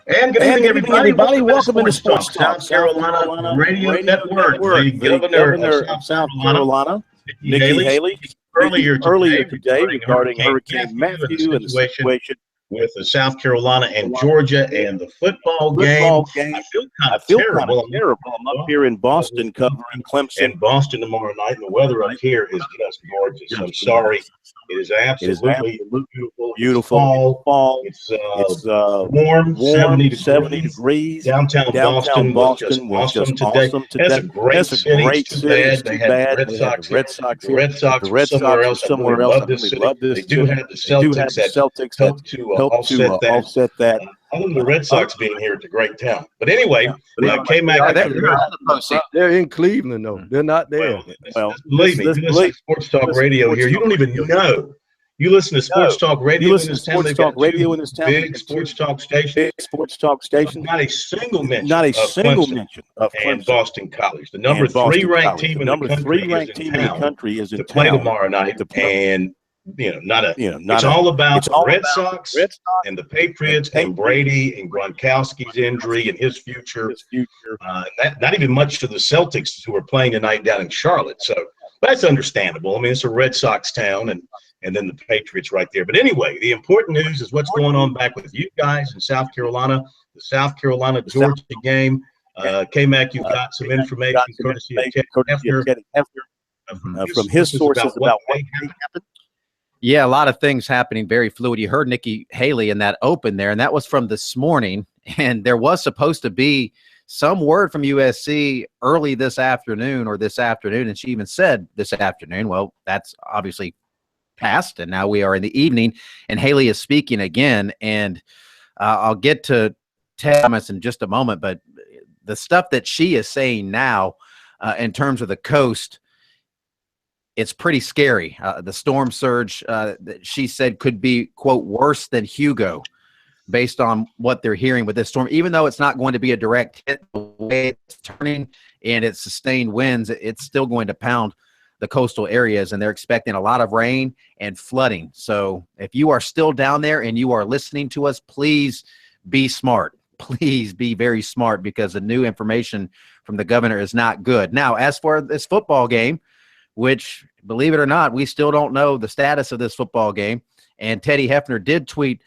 And good evening, everybody. Welcome into Sports Talk South Carolina Radio Network. The governor of South Carolina, Nikki Haley, earlier today regarding Hurricane Matthew and the situation with the South Carolina and Georgia and the football game. I feel kind of terrible. I'm up here in Boston covering Clemson. In Boston tomorrow night, and the weather up here is just gorgeous. I'm sorry. It is absolutely beautiful. Fall. It's warm, 70 degrees. Downtown Boston was just awesome today. That's a great city. It's too bad they had the Red Sox here. The Red Sox somewhere else. I really love this. They do have the Celtics that help to offset that. Other than the Red Sox being here, it's a great town. But anyway, they're in Cleveland, though. They're not there. Well, believe me, you listen to Sports Talk Radio here. You don't even know. You listen to Sports Talk Radio in this town. Big Sports Talk station. Not a single mention. Of Clemson and Boston College. The number 3 ranked team in the country is in town to play tomorrow night. And it's all about the Red Sox and the Patriots and Brady and Gronkowski's injury and his future. Not even much to the Celtics, who are playing tonight down in Charlotte. So that's understandable. I mean, it's a Red Sox town, and then the Patriots right there. But anyway, the important news is what's going on back with you guys in South Carolina, the South Carolina-Georgia game. K-Mac, you've got some information courtesy of Teddy Hefner from his sources about what happened. Yeah, a lot of things happening, very fluid. You heard Nikki Haley in that open there, and that was from this morning. And there was supposed to be some word from USC early this afternoon, and she even said this afternoon. Well, that's obviously passed, and now we are in the evening, and Haley is speaking again. And I'll get to Thomas in just a moment, but the stuff that she is saying now in terms of the coast, it's pretty scary. The storm surge that she said could be, quote, worse than Hugo based on what they're hearing with this storm. Even though it's not going to be a direct hit, the way it's turning and it's sustained winds, it's still going to pound the coastal areas, and they're expecting a lot of rain and flooding. So if you are still down there and you are listening to us, please be smart. Please be very smart, because the new information from the governor is not good. Now, as for this football game, which, believe it or not, we still don't know the status of this football game. And Teddy Hefner did tweet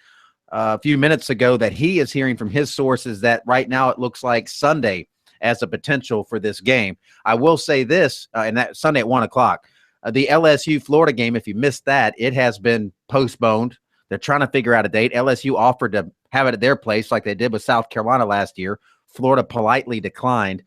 a few minutes ago that he is hearing from his sources that right now it looks like Sunday as a potential for this game. I will say this, and that Sunday at 1 o'clock, the LSU-Florida game, if you missed that, it has been postponed. They're trying to figure out a date. LSU offered to have it at their place like they did with South Carolina last year. Florida politely declined.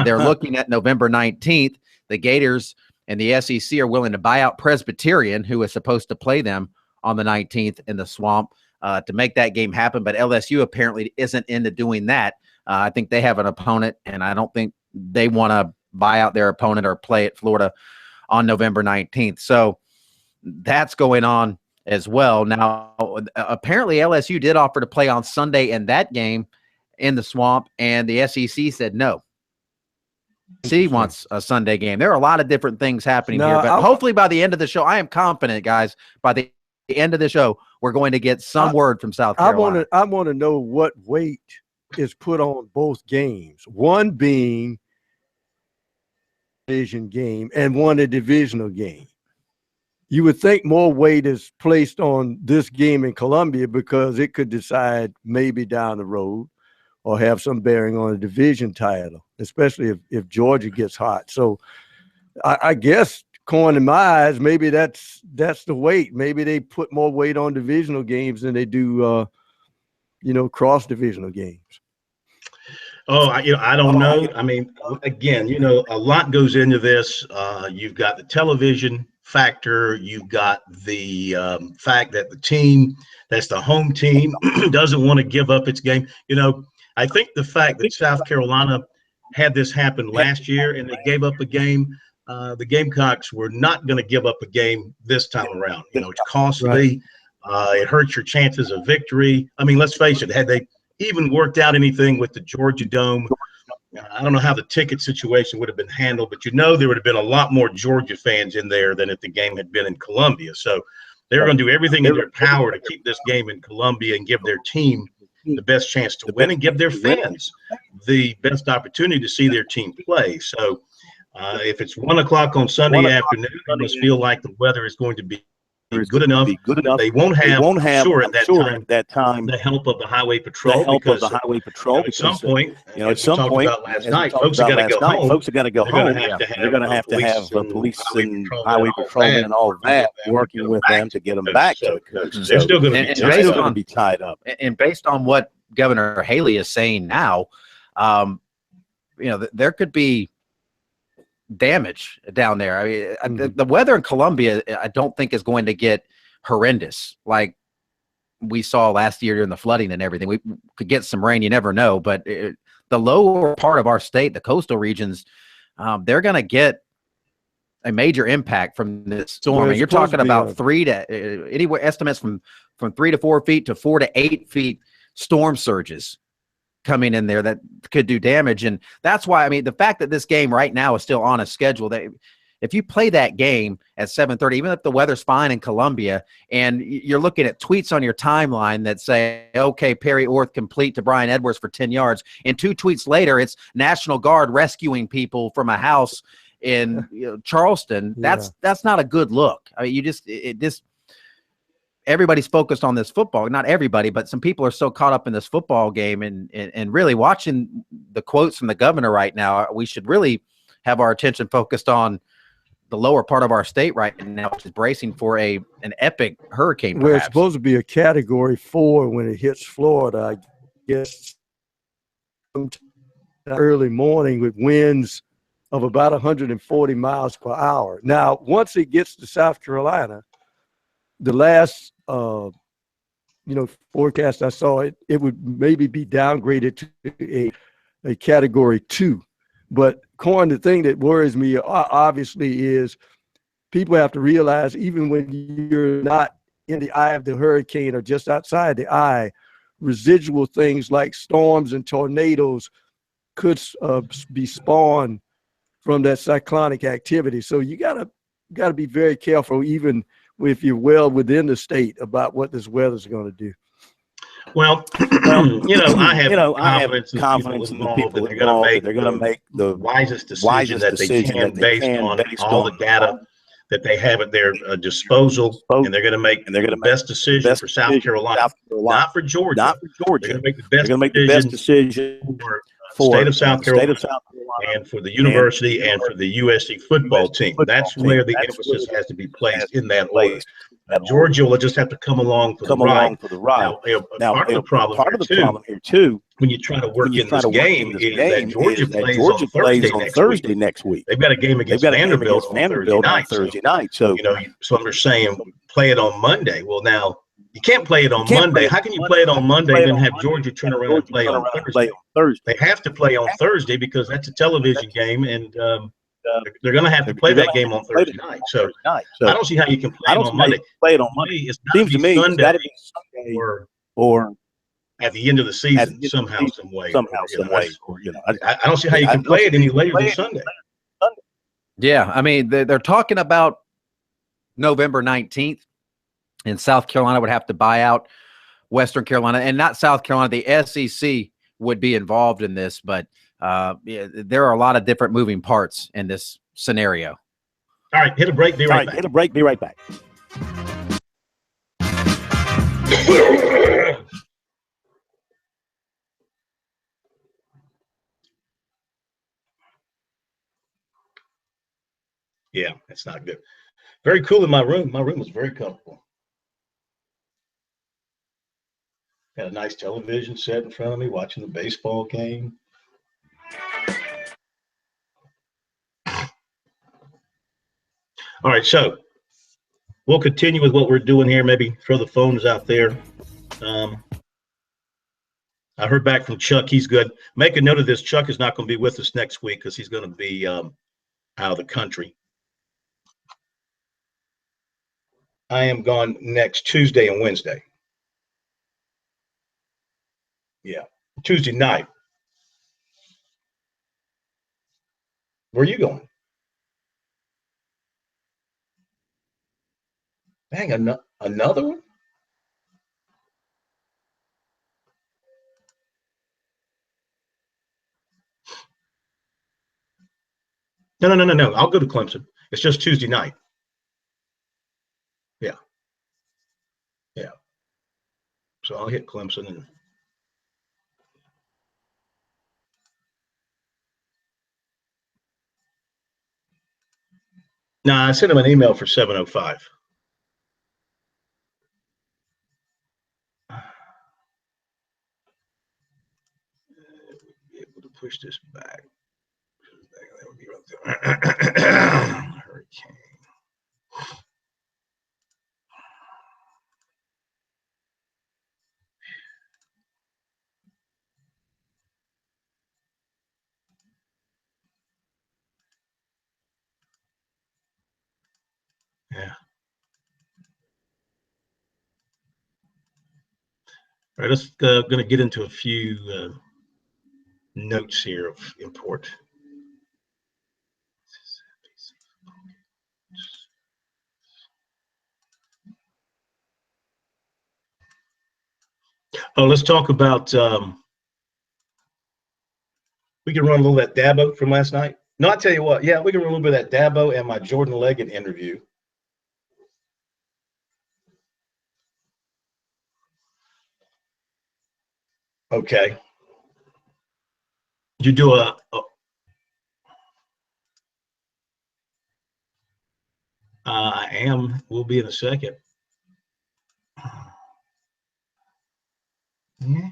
They're looking at November 19th. The Gators and the SEC are willing to buy out Presbyterian, who is supposed to play them on the 19th in the Swamp, to make that game happen. But LSU apparently isn't into doing that. I think they have an opponent, and I don't think they want to buy out their opponent or play at Florida on November 19th. So that's going on as well. Now, apparently LSU did offer to play on Sunday in that game in the Swamp, and the SEC said no. He wants a Sunday game. There are a lot of different things happening here, but hopefully by the end of the show, I am confident, guys, by the end of the show, we're going to get some word from South Carolina. I want to know what weight is put on both games, one being a division game and one a divisional game. You would think more weight is placed on this game in Columbia because it could decide maybe down the road or have some bearing on a division title, especially if Georgia gets hot. So I guess, according to my eyes, maybe that's the weight. Maybe they put more weight on divisional games than they do, cross-divisional games. Oh, I don't know. I mean, again, a lot goes into this. You've got the television factor. You've got the fact that the team, that's the home team, doesn't want to give up its game. I think the fact that South Carolina had this happen last year and they gave up a game, the Gamecocks were not going to give up a game this time around. It's costly. Right. It hurts your chances of victory. I mean, let's face it, had they even worked out anything with the Georgia Dome, I don't know how the ticket situation would have been handled, but there would have been a lot more Georgia fans in there than if the game had been in Columbia. So they're going to do everything in their power to keep this game in Columbia and give their team the best chance to win and give their fans the best opportunity to see their team play. So if it's 1 o'clock on Sunday afternoon, it must feel like the weather is going to be good enough. They won't have, at that time, the help of the highway patrol, because at some point, as we talked about last night, folks have got to go home. Folks have got to go home. They're going to have to have police and highway patrolmen and all of that working with them to get them back to the coast. They're still going to be tied up. And based on what Governor Haley is saying now, there could be damage down there. I mean, the weather in Columbia, I don't think is going to get horrendous like we saw last year during the flooding and everything. We could get some rain, you never know, but the lower part of our state, the coastal regions, they're going to get a major impact from this storm. And you're talking about anywhere estimates from 3 to 4 feet to 4 to 8 feet storm surges coming in there that could do damage. And that's why, I mean, the fact that this game right now is still on a schedule, that if you play that game at 7:30, even if the weather's fine in Columbia, and you're looking at tweets on your timeline that say, okay, Perry Orth complete to Brian Edwards for 10 yards, and 2 tweets later, it's National Guard rescuing people from a house in Charleston. That's not a good look. I mean, everybody's focused on this football. Not everybody, but some people are so caught up in this football game and really watching the quotes from the governor right now. We should really have our attention focused on the lower part of our state right now, which is bracing for an epic hurricane. Well, it's supposed to be a Category 4 when it hits Florida, I guess, early morning with winds of about 140 miles per hour. Now, once it gets to South Carolina, the last forecast I saw, it would maybe be downgraded to a Category 2. But Corn, the thing that worries me obviously is people have to realize, even when you're not in the eye of the hurricane or just outside the eye, residual things like storms and tornadoes could be spawned from that cyclonic activity. So you gotta be very careful, even if you're well within the state, about what this weather's going to do. Well, I have confidence in the people involved that they're going to make the wisest decision that they can based on all the data that they have at their disposal, and they're going to make the best decision for South Carolina, not for Georgia. They're going to make the best decision for the state of South Carolina, and for the university, and for the USC football team. That's where the emphasis has to be placed in that order. Georgia will just have to come along for the ride. Now, part of the problem here too, when you try to work in this game, is that Georgia plays on Thursday next week. They've got a game against Vanderbilt on Thursday night. So some are saying play it on Monday. Well, now you can't play it on Monday. How can you play it on Monday and then have Georgia turn around and play on Thursday? They have to play on Thursday because that's a television game, and they're going to have to play that game on Thursday night. So I don't see how you can play it on Monday. It's seems to me Sunday or at the end of the season somehow, some way. I don't see how you can play it any later than Sunday. Yeah, I mean, they're talking about November 19th, and South Carolina would have to buy out Western Carolina, and not South Carolina. The SEC would be involved in this, but there are a lot of different moving parts in this scenario. All right, hit a break. Be right back. Yeah, that's not good. Very cool in my room. My room was very comfortable. Got a nice television set in front of me, watching the baseball game. All right, so we'll continue with what we're doing here. Maybe throw the phones out there. I heard back from Chuck. He's good. Make a note of this. Chuck is not going to be with us next week because he's going to be out of the country. I am gone next Tuesday and Wednesday. Yeah, Tuesday night. Where are you going? Dang, another one? No. I'll go to Clemson. It's just Tuesday night. Yeah. So I'll hit Clemson and. I sent him an email for 7:05. Able to push this back. That would be right there. Hurricane. Yeah. All right, let's going to get into a few notes here of import. Oh, let's talk about. We can run a little of that Dabo from last night. No, I tell you what. Yeah, we can run a little bit of that Dabo and my Jordan Leggett interview. Okay. You do I am. We'll be in a second. Yeah.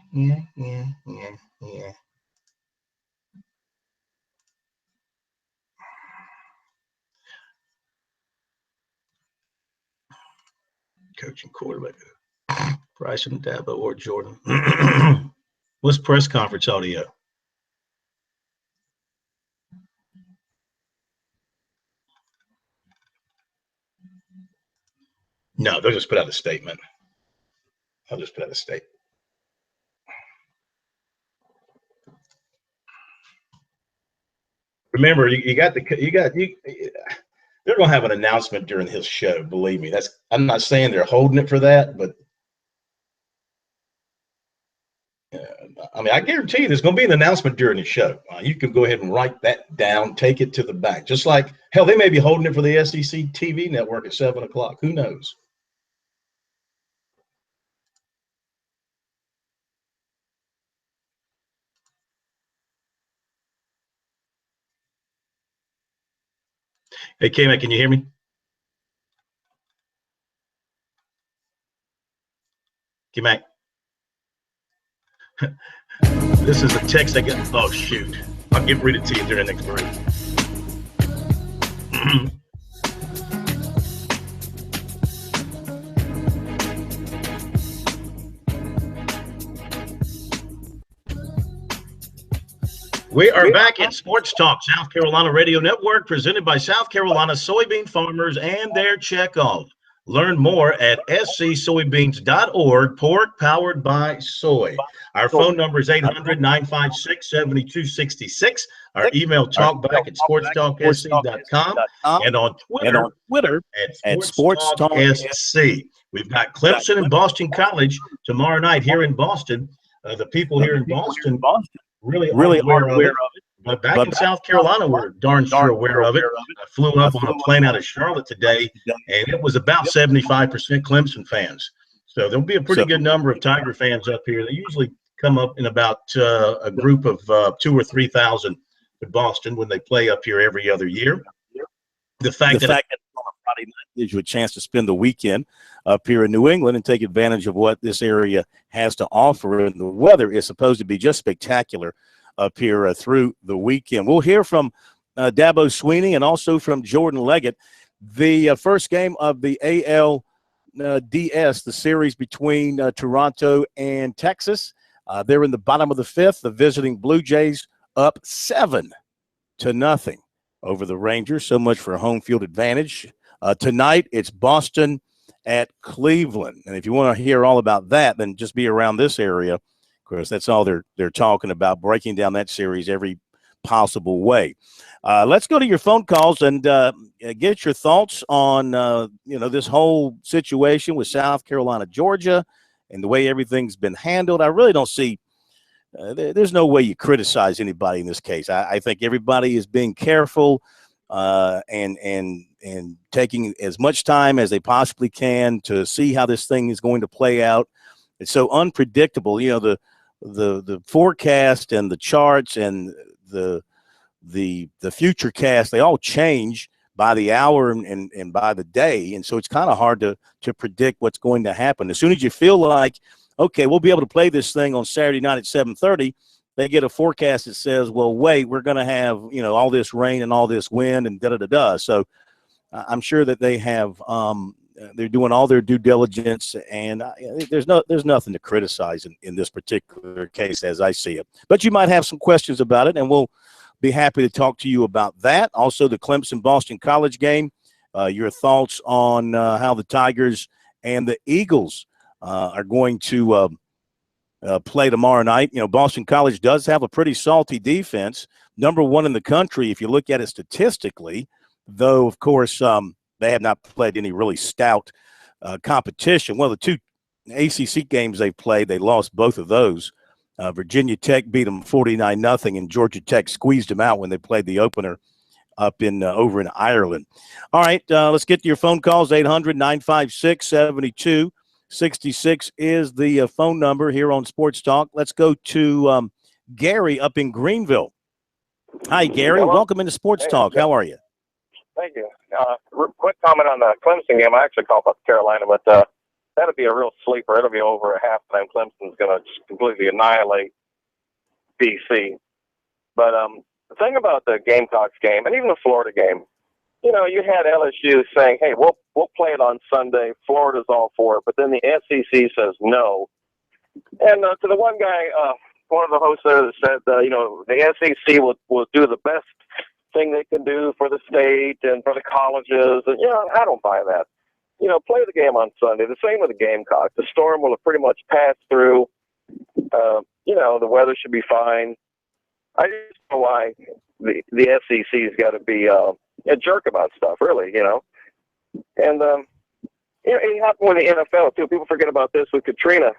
Coaching quarterback. Bryson, Dabo, or Jordan. What's press conference audio? No, they'll just put out a statement. I'll just put out a statement. Remember, they're going to have an announcement during his show. Believe me, I'm not saying they're holding it for that, but I guarantee you there's going to be an announcement during the show. You can go ahead and write that down, take it to the bank. Just like, hell, they may be holding it for the SEC TV network at 7 o'clock. Who knows? Hey, K-Mac, can you hear me? K-Mac. This is a text I get. Oh, shoot. I'll read it to you during the next break. We are back at Sports Talk South Carolina Radio Network, presented by South Carolina soybean farmers and their checkoff. Learn more at scsoybeans.org, pork powered by soy. Our phone number is 800-956-7266. Our email talkback at sportstalksc.com and on Twitter at SportsTalk SC. We've got Clemson and Boston College tomorrow night here in Boston. The people here in Boston really aren't aware of it. But back in South Carolina, we're darn sure aware of it. I flew up on a plane out of Charlotte today, and it was about 75% Clemson fans. So there'll be a pretty good number of Tiger fans up here. They usually come up in about a group of 2,000 or 3,000 to Boston when they play up here every other year. The fact that on a Friday night gives you a chance to spend the weekend up here in New England and take advantage of what this area has to offer. And the weather is supposed to be just spectacular up here through the weekend. We'll hear from Dabo Swinney and also from Jordan Leggett. The first game of the ALDS, the series between Toronto and Texas. They're in the bottom of the fifth. The visiting Blue Jays up 7-0 over the Rangers. So much for home field advantage. Tonight, it's Boston at Cleveland. And if you want to hear all about that, then just be around this area. Of course, that's all they're talking about, breaking down that series every possible way. Let's go to your phone calls and get your thoughts on this whole situation with South Carolina, Georgia, and the way everything's been handled. I really don't see there's no way you criticize anybody in this case. I think everybody is being careful. and taking as much time as they possibly can to see how this thing is going to play out. It's so unpredictable. You know, the forecast and the charts and the future cast, they all change by the hour and by the day. And so it's kind of hard to predict what's going to happen. As soon as you feel like, okay, we'll be able to play this thing on Saturday night at 7:30, they get a forecast that says, well, wait, we're going to have, you know, all this rain and all this wind and da-da-da-da. So I'm sure that they have they're doing all their due diligence, and there's nothing to criticize in this particular case as I see it. But you might have some questions about it, and we'll be happy to talk to you about that. Also, the Clemson-Boston College game, your thoughts on how the Tigers and the Eagles are going to play tomorrow night. You know, Boston College does have a pretty salty defense, #1 in the country if you look at it statistically, though, of course, they have not played any really stout competition. Well, the 2 ACC games they played, they lost both of those. Virginia Tech beat them 49-0, and Georgia Tech squeezed them out when they played the opener up in over in Ireland. All right, let's get to your phone calls. 800-956-7266 is the phone number here on Sports Talk. Let's go to Gary up in Greenville. Hi, Gary. Hello. Welcome into Sports Talk. How are you? Thank you. Quick comment on the Clemson game. I actually called up Carolina, but that'll be a real sleeper. It'll be over at halftime. Clemson's going to just completely annihilate BC. But the thing about the Gamecocks game, and even the Florida game, you know, you had LSU saying, hey, we'll play it on Sunday. Florida's all for it. But then the SEC says no. And to the one guy, one of the hosts there that said, you know, the SEC will do the best thing they can do for the state and for the colleges. And, you know, I don't buy that. You know, play the game on Sunday. The same with the Gamecocks. The storm will have pretty much passed through. You know, the weather should be fine. I just don't know why the SEC's got to be a jerk about stuff, really, you know. And, you know, it happened with the NFL, too. People forget about this with Katrina.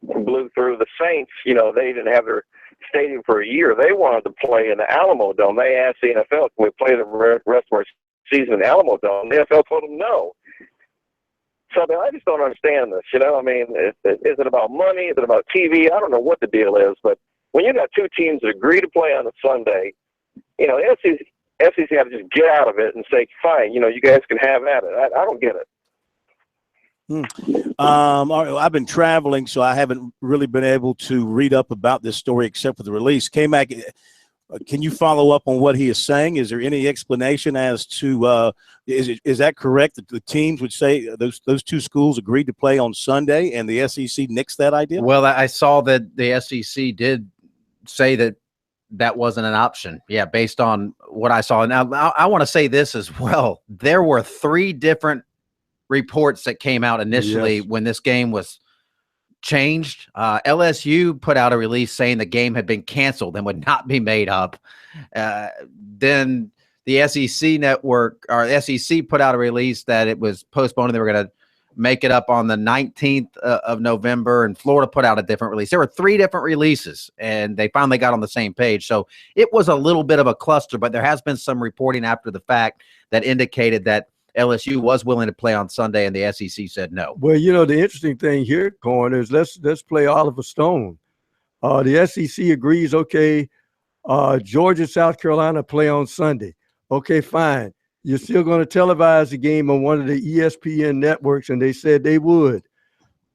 Blew through the Saints. You know, they didn't have their stadium for a year. They wanted to play in the Alamo Dome. They asked the NFL, can we play the rest of our season in the Alamo Dome? The NFL told them no. So I mean, I just don't understand this. You know, I mean, is it about money? Is it about TV? I don't know what the deal is, but when you got 2 teams that agree to play on a Sunday, you know, SEC had to just get out of it and say, fine, you know, you guys can have at it. I don't get it. I've been traveling, so I haven't really been able to read up about this story except for the release. K-Mac, can you follow up on what he is saying? Is there any explanation as to is that correct that the teams would say those 2 schools agreed to play on Sunday and the SEC nixed that idea? Well, I saw that the SEC did say that wasn't an option. Yeah, based on what I saw. Now, I want to say this as well. There were 3 different reports that came out initially when this game was changed. LSU put out a release saying the game had been canceled and would not be made up. Then the SEC network, or SEC, put out a release that it was postponed and they were going to make it up on the 19th of November, and Florida put out a different release. There were 3 different releases, and they finally got on the same page. So it was a little bit of a cluster, but there has been some reporting after the fact that indicated that LSU was willing to play on Sunday, and the SEC said no. Well, you know, the interesting thing here, Corn, is let's play Oliver Stone. The SEC agrees, okay, Georgia, South Carolina play on Sunday. Okay, fine. You're still going to televise the game on one of the ESPN networks, and they said they would.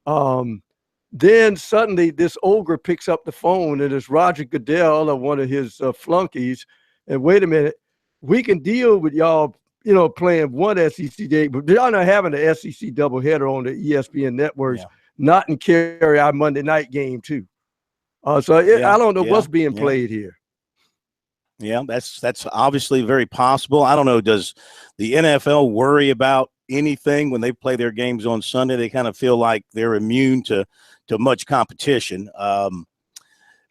Then suddenly this ogre picks up the phone, and it's Roger Goodell or one of his flunkies. And wait a minute, we can deal with y'all, you know, playing one SEC game, but y'all not having the SEC doubleheader on the ESPN networks, not in carry our Monday night game too. I don't know what's being played here. Yeah, that's obviously very possible. I don't know. Does the NFL worry about anything when they play their games on Sunday? They kind of feel like they're immune to much competition. But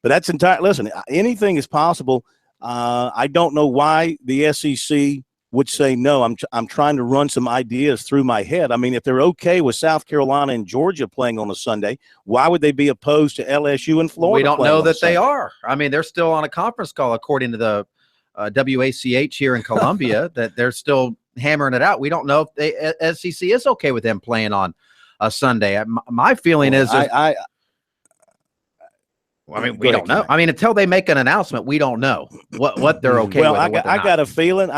that's entire. Listen, anything is possible. I don't know why the SEC would say no. I'm trying to run some ideas through my head. I mean, if they're okay with South Carolina and Georgia playing on a Sunday, why would they be opposed to LSU and Florida? We don't know that they are. I mean, they're still on a conference call, according to the WACH here in Columbia that they're still hammering it out. We don't know if SEC is okay with them playing on a Sunday. My feeling is I mean, we don't know. I mean, until they make an announcement, we don't know what they're okay with. Well, I got a feeling.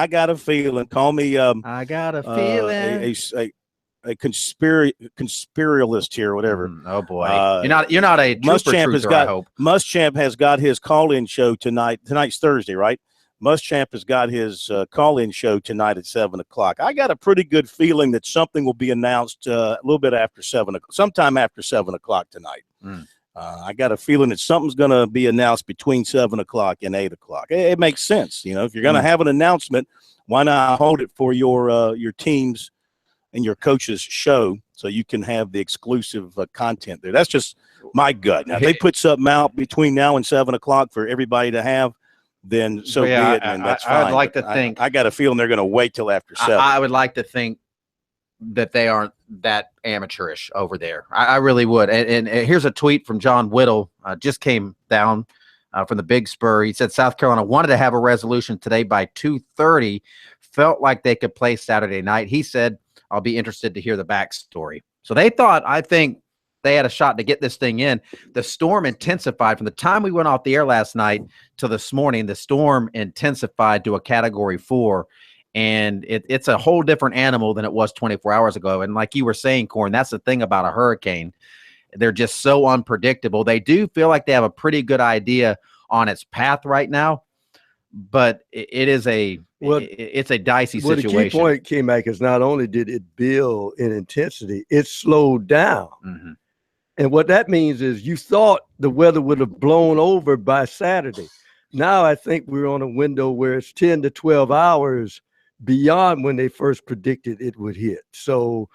Call me. I got a feeling. A conspiralist here, whatever. Oh boy, you're not a truther, I hope. Muschamp has got his call-in show tonight. Tonight's Thursday, right? Muschamp has got his call-in show tonight at 7:00. I got a pretty good feeling that something will be announced a little bit after sometime after 7:00 tonight. I got a feeling that something's going to be announced between 7:00 and 8:00. It makes sense, if you're going to have an announcement, why not hold it for your teams and your coaches' show so you can have the exclusive content there. That's just my gut. Now, if they put something out between now and 7:00 for everybody to have, then so be it, and that's fine. I'd like to think. I got a feeling they're going to wait till after 7. I would like to think that they aren't that amateurish over there. I really would. And here's a tweet from John Whittle. Just came down from the Big Spur. He said South Carolina wanted to have a resolution today by 2:30. Felt like they could play Saturday night. He said, I'll be interested to hear the backstory. So they thought, I think, they had a shot to get this thing in. The storm intensified from the time we went off the air last night to this morning. The storm intensified to a Category 4. And it's a whole different animal than it was 24 hours ago. And like you were saying, Corn, that's the thing about a hurricane. They're just so unpredictable. They do feel like they have a pretty good idea on its path right now, but it's a dicey situation. The key point, K-Mac, is not only did it build in intensity, it slowed down. And what that means is you thought the weather would have blown over by Saturday. Now I think we're on a window where it's 10 to 12 hours beyond when they first predicted it would hit. So,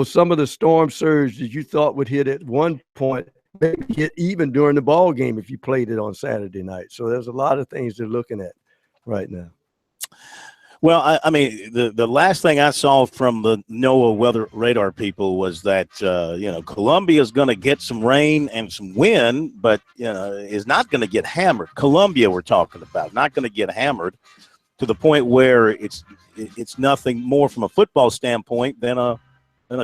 some of the storm surge that you thought would hit at one point maybe hit even during the ball game if you played it on Saturday night. So there's a lot of things they're looking at right now. Well, I mean, the last thing I saw from the NOAA weather radar people was that, Columbia is going to get some rain and some wind, but, is not going to get hammered. Columbia we're talking about, not going to get hammered to the point where it's nothing more from a football standpoint than a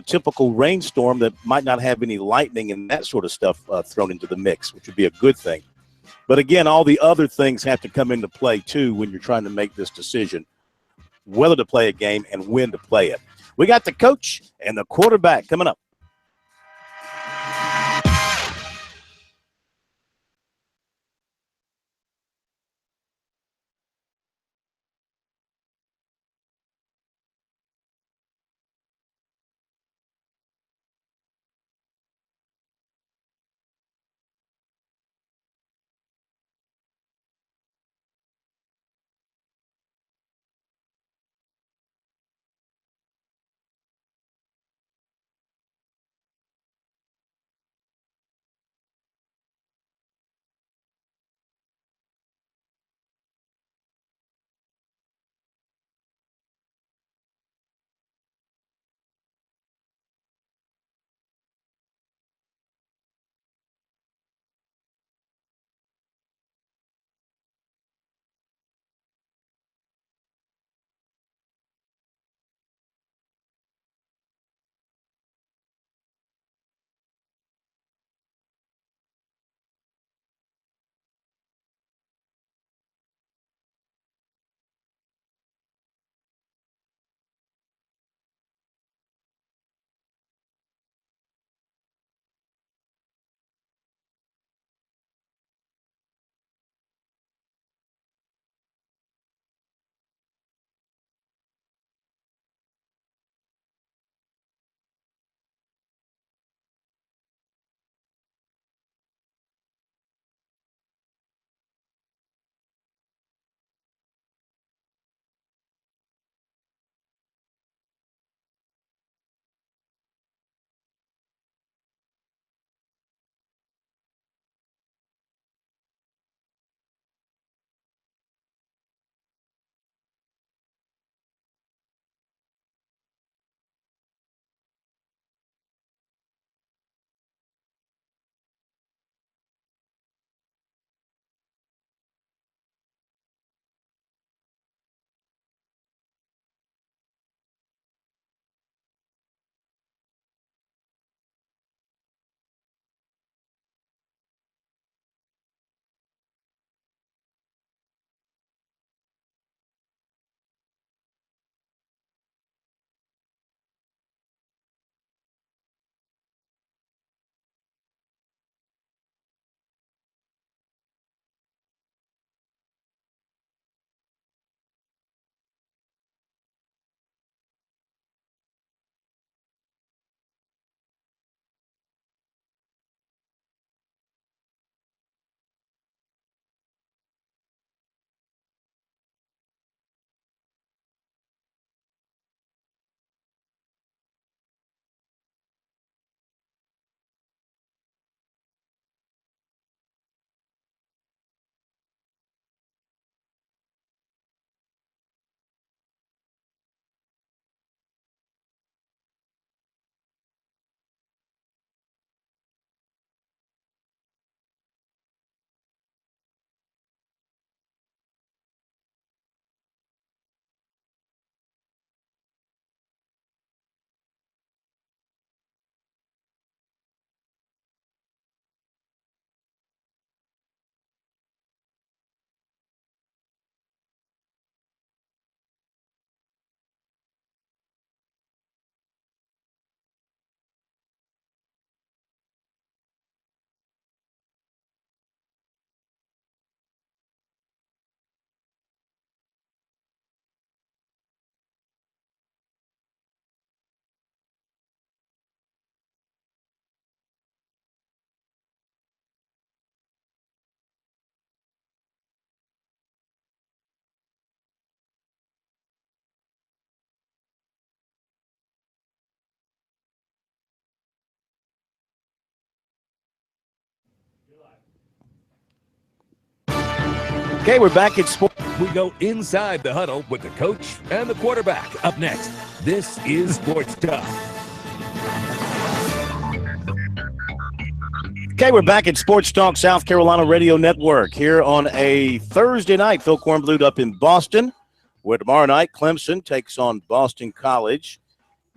typical rainstorm that might not have any lightning and that sort of stuff thrown into the mix, which would be a good thing. But again, all the other things have to come into play too when you're trying to make this decision, whether to play a game and when to play it. We got the coach and the quarterback coming up. Okay, we're back at Sports. We go inside the huddle with the coach and the quarterback. Up next, this is Sports Talk. Okay, we're back at Sports Talk South Carolina Radio Network here on a Thursday night. Phil Kornblut up in Boston, where tomorrow night Clemson takes on Boston College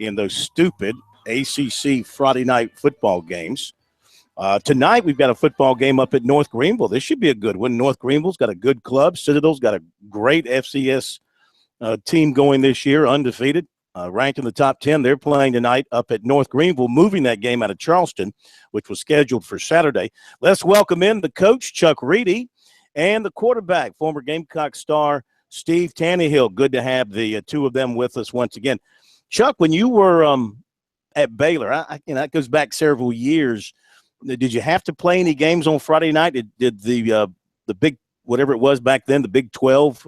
in those stupid ACC Friday night football games. Tonight, we've got a football game up at North Greenville. This should be a good one. North Greenville's got a good club. Citadel's got a great FCS team going this year, undefeated, ranked in the top 10. They're playing tonight up at North Greenville, moving that game out of Charleston, which was scheduled for Saturday. Let's welcome in the coach, Chuck Reedy, and the quarterback, former Gamecock star Steve Tannehill. Good to have the two of them with us once again. Chuck, when you were at Baylor, that goes back several years. Did you have to play any games on Friday night? Did the big, whatever it was back then, the Big 12,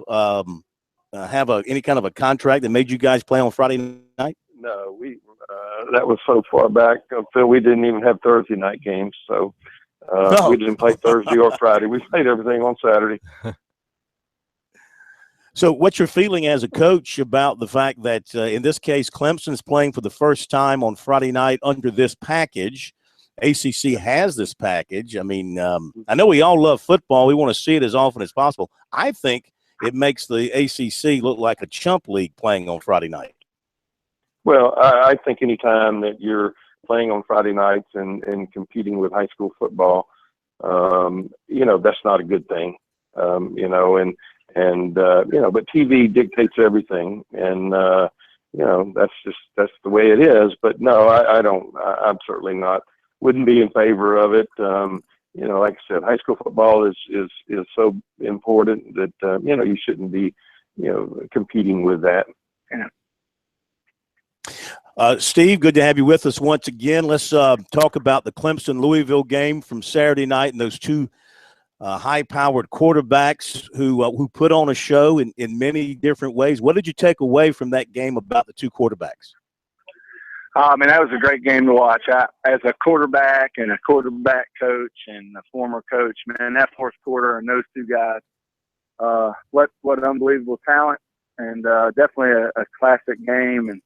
have any kind of a contract that made you guys play on Friday night? No, that was so far back, Phil. We didn't even have Thursday night games, so we didn't play Thursday or Friday. We played everything on Saturday. So what's your feeling as a coach about the fact that, in this case, Clemson's playing for the first time on Friday night under this package? ACC has this package. I mean, I know we all love football. We want to see it as often as possible. I think it makes the ACC look like a chump league playing on Friday night. Well, I think any time that you're playing on Friday nights and competing with high school football, that's not a good thing, but TV dictates everything, and, that's the way it is. But no, I'm certainly wouldn't be in favor of it. Like I said, high school football is so important that, you shouldn't be, competing with that. Steve, good to have you with us once again. Let's talk about the Clemson-Louisville game from Saturday night and those two high-powered quarterbacks who put on a show in many different ways. What did you take away from that game about the two quarterbacks? That was a great game to watch. As a quarterback and a quarterback coach and a former coach, man, that fourth quarter and those two guys, what unbelievable talent, and definitely a classic game. And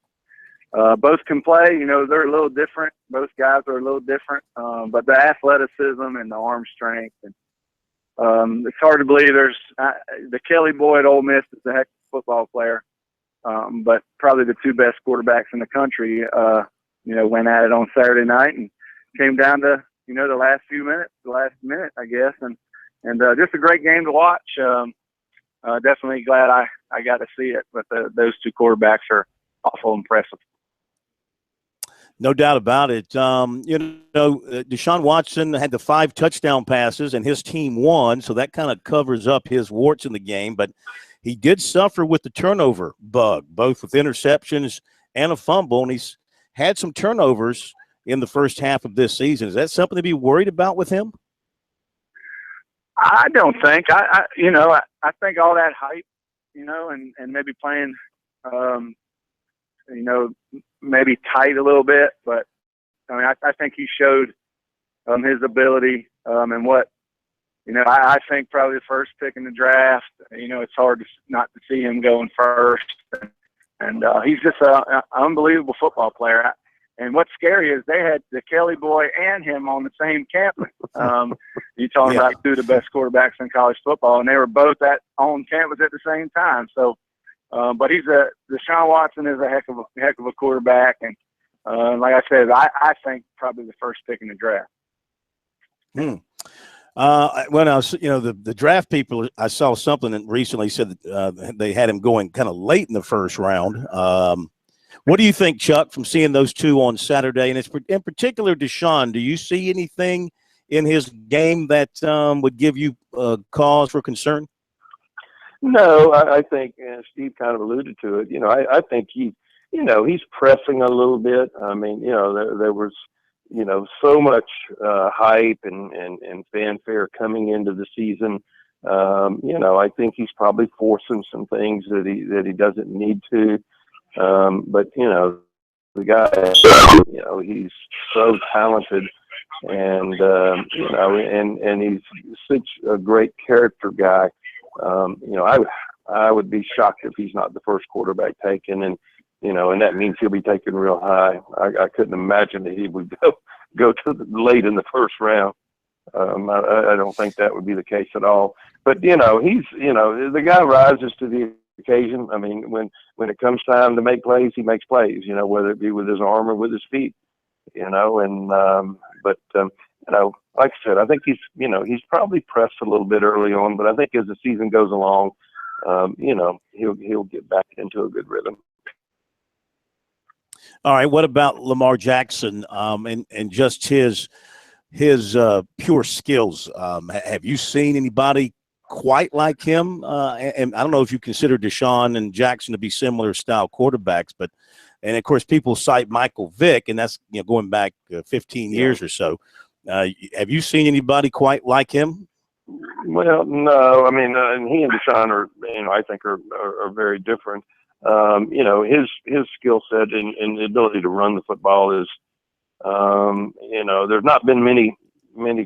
both can play. They're a little different. Both guys are a little different, but the athleticism and the arm strength. And it's hard to believe the Kelly boy at Ole Miss is a heck of a football player. But probably the two best quarterbacks in the country, went at it on Saturday night and came down to, the last minute, I guess. And just a great game to watch. Definitely glad I got to see it. But those two quarterbacks are awful impressive. No doubt about it. Deshaun Watson had the 5 touchdown passes and his team won. So that kind of covers up his warts in the game, but he did suffer with the turnover bug, both with interceptions and a fumble, and he's had some turnovers in the first half of this season. Is that something to be worried about with him? I don't think. I think all that hype, and maybe playing, maybe tight a little bit, but I think he showed his ability and what. I think probably the first pick in the draft, it's hard not to see him going first. And he's just an unbelievable football player. And what's scary is they had the Kelly boy and him on the same campus. You're talking about two of the best quarterbacks in college football, and they were both on campus at the same time. So, but Deshaun Watson is a heck of a quarterback. And like I said, I think probably the first pick in the draft. When I was, the draft people, I saw something that recently said that they had him going kind of late in the first round. What do you think, Chuck, from seeing those two on Saturday? And it's in particular, Deshaun, do you see anything in his game that would give you cause for concern? No, I think Steve kind of alluded to it. I think he's pressing a little bit. I mean, there was, so much hype and fanfare coming into the season. I think he's probably forcing some things that he doesn't need to. But the guy, he's so talented, and and he's such a great character guy. I would be shocked if he's not the first quarterback taken, and and that means he'll be taken real high. I couldn't imagine that he would go to late in the first round. I don't think that would be the case at all. But he's the guy rises to the occasion. I mean, when it comes time to make plays, he makes plays. Whether it be with his arm or with his feet. Like I said, I think he's probably pressed a little bit early on, but I think as the season goes along, he'll get back into a good rhythm. All right. What about Lamar Jackson and just his pure skills? Have you seen anybody quite like him? And I don't know if you consider Deshaun and Jackson to be similar style quarterbacks, and of course people cite Michael Vick, and that's going back 15 years or so. Have you seen anybody quite like him? Well, no. I mean, and he and Deshaun are, I think are very different. His skill set and the ability to run the football is, there's not been many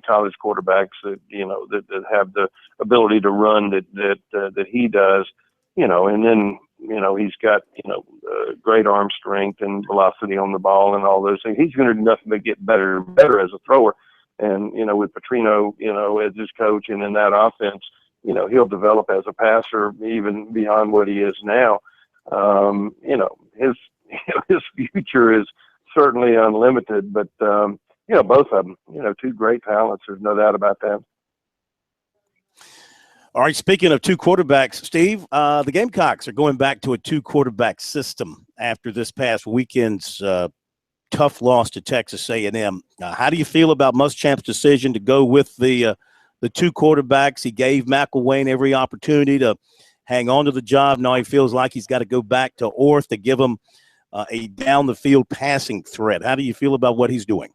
college quarterbacks that that have the ability to run that he does. And then he's got great arm strength and velocity on the ball and all those things. He's going to do nothing but get better and better as a thrower. And with Petrino, as his coach, and in that offense, he'll develop as a passer even beyond what he is now. His future is certainly unlimited, but both of them, two great talents. There's no doubt about that. All right. Speaking of two quarterbacks, Steve, the Gamecocks are going back to a two-quarterback system after this past weekend's tough loss to Texas A&M. How do you feel about Muschamp's decision to go with the two quarterbacks? He gave McElwain every opportunity to hang on to the job. Now he feels like he's got to go back to Orth to give him a down-the-field passing threat. How do you feel about what he's doing?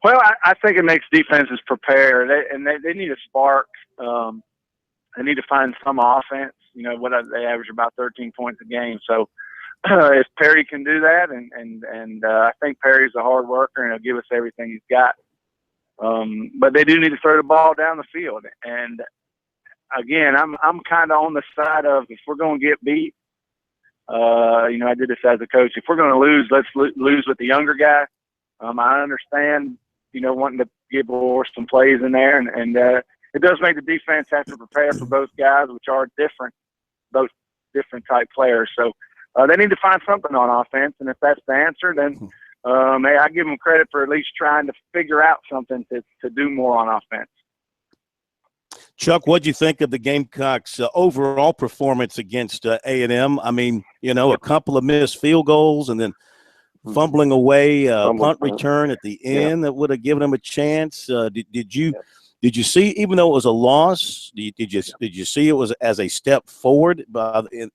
Well, I think it makes defenses prepare. They need a spark. They need to find some offense. They average about 13 points a game. So if Perry can do that, and I think Perry's a hard worker and he'll give us everything he's got. But they do need to throw the ball down the field. And again, I'm kind of on the side of, if we're going to get beat, I did this as a coach. If we're going to lose, let's lose with the younger guy. I understand, wanting to give Orr some plays in there, and it does make the defense have to prepare for both guys, which are both different type players. So they need to find something on offense, and if that's the answer, then I give them credit for at least trying to figure out something to do more on offense. Chuck, what do you think of the Gamecocks' overall performance against A&M? I mean, a couple of missed field goals and then fumbling away a punt return at the end that would have given them a chance. Did you see, even though it was a loss, did you see it was as a step forward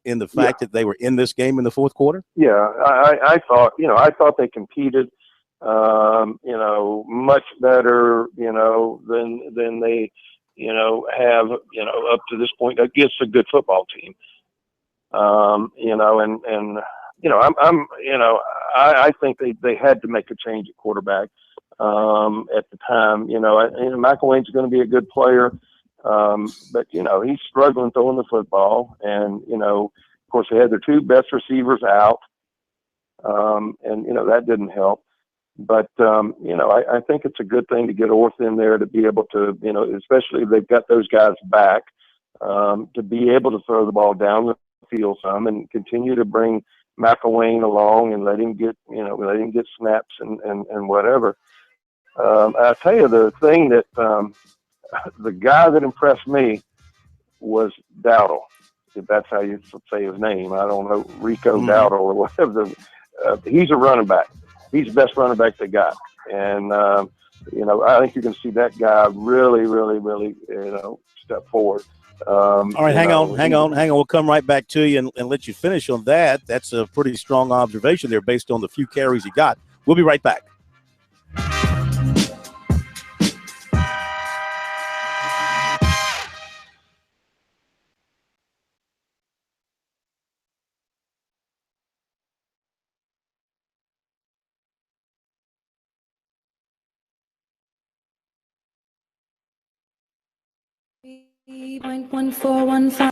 in the fact that they were in this game in the fourth quarter? Yeah, I thought they competed, much better, than they, have, up to this point against a good football team. I think they had to make a change at quarterback at the time. McElwain's going to be a good player, but he's struggling throwing the football, and of course they had their two best receivers out, and that didn't help. But I think it's a good thing to get Orth in there to be able to, especially if they've got those guys back, to be able to throw the ball down the field some and continue to bring McElwain along and let him get snaps and whatever. I'll tell you the thing that the guy that impressed me was Dowdle, if that's how you say his name. I don't know, Rico Dowdle or whatever. He's a running back. He's the best running back they got. And, I think you can see that guy really, really, really, step forward. All right, hang on. We'll come right back to you and let you finish on that. That's a pretty strong observation there based on the few carries he got. We'll be right back. 3.1415.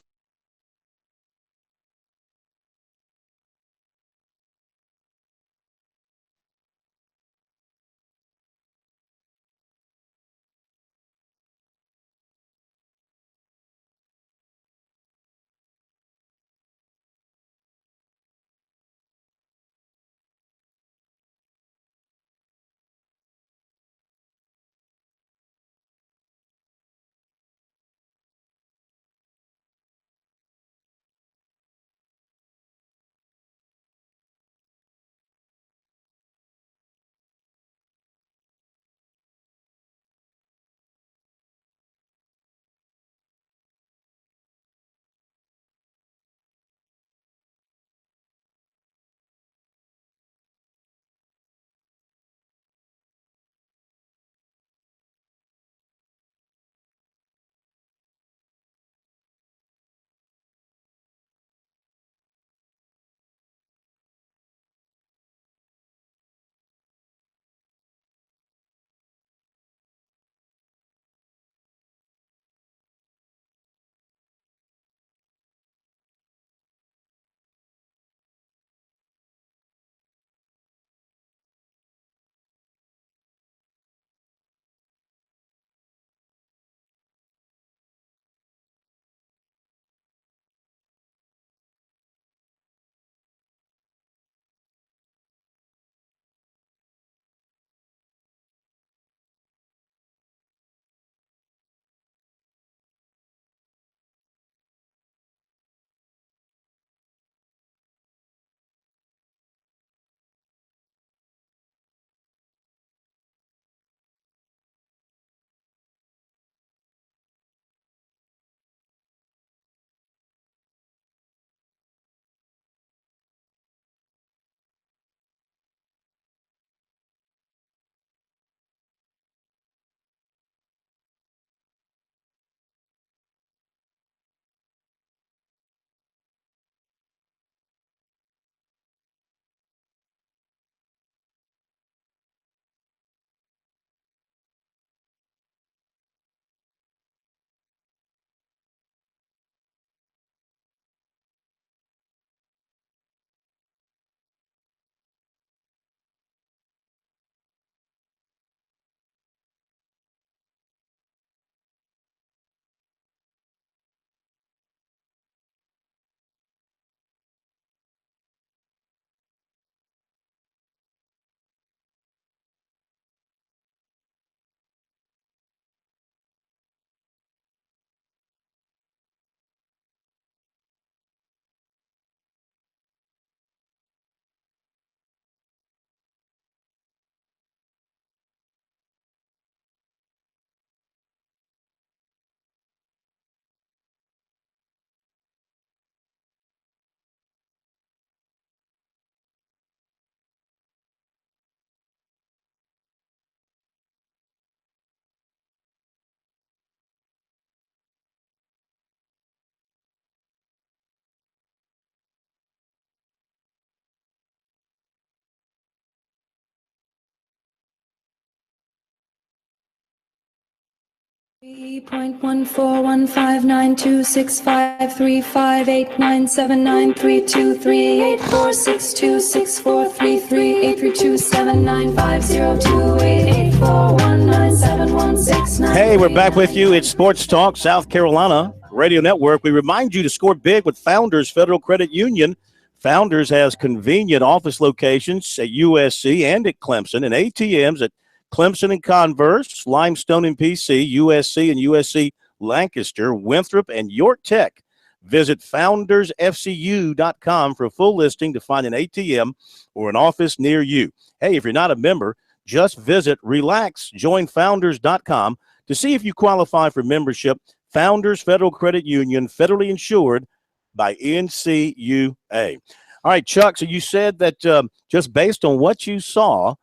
Point 14159265389779323846264338847950288419716. Hey, we're back with you. It's Sports Talk South Carolina Radio Network. We remind you to score big with Founders Federal Credit Union. Founders has convenient office locations at USC and at Clemson, and ATMs at Clemson and Converse, Limestone and PC, USC and USC Lancaster, Winthrop, and York Tech. Visit foundersfcu.com for a full listing to find an ATM or an office near you. Hey, if you're not a member, just visit relaxjoinfounders.com to see if you qualify for membership. Founders Federal Credit Union, federally insured by NCUA. All right, Chuck, so you said that just based on what you saw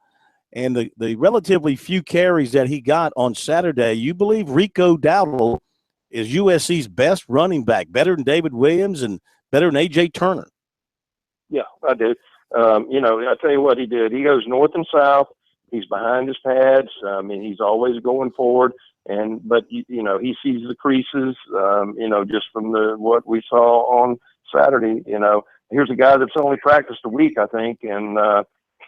and the relatively few carries that he got on Saturday, you believe Rico Dowdle is USC's best running back, better than David Williams and better than A.J. Turner. Yeah, I do. I tell you what he did. He goes north and south. He's behind his pads. I mean, he's always going forward. But you know, he sees the creases. You know, just from what we saw on Saturday. You know, here's a guy that's only practiced a week, I think, and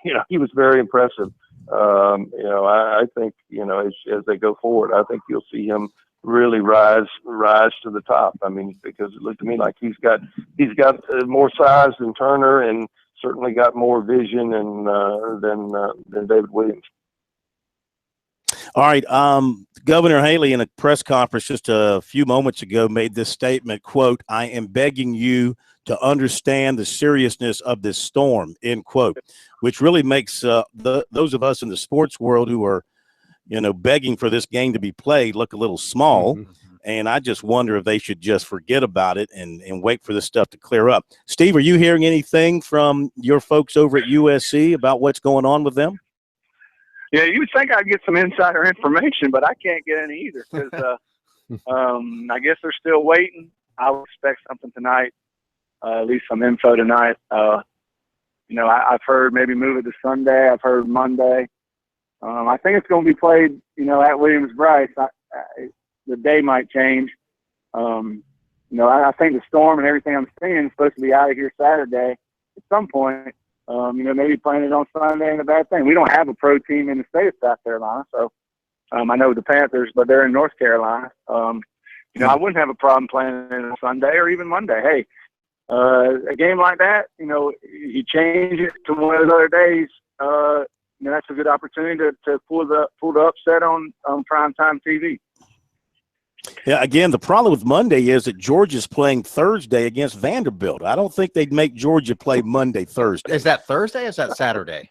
you know, he was very impressive. You know, I think, you know, as they go forward, I think you'll see him really rise to the top. I mean, because it looked to me like he's got more size than Turner, and certainly got more vision than David Williams. All right. Governor Haley, in a press conference just a few moments ago, made this statement, quote, "I am begging you to understand the seriousness of this storm," end quote, which really makes those of us in the sports world who are, you know, begging for this game to be played look a little small. Mm-hmm. And I just wonder if they should just forget about it and wait for this stuff to clear up. Steve, are you hearing anything from your folks over at USC about what's going on with them? Yeah, you would think I'd get some insider information, but I can't get any either because I guess they're still waiting. I would expect something tonight, at least some info tonight. You know, I've heard maybe move it to Sunday. I've heard Monday. I think it's going to be played, you know, at Williams-Brice. The day might change. You know, I think the storm and everything I'm seeing is supposed to be out of here Saturday at some point. You know, maybe playing it on Sunday ain't a bad thing. We don't have a pro team in the state of South Carolina, so I know the Panthers, but they're in North Carolina. You know, I wouldn't have a problem playing it on Sunday or even Monday. Hey, a game like that, you know, you change it to one of those other days. You know, that's a good opportunity to pull the upset on primetime TV. Yeah, again, the problem with Monday is that Georgia's playing Thursday against Vanderbilt. I don't think they'd make Georgia play Monday, Thursday. Is that Thursday or is that Saturday?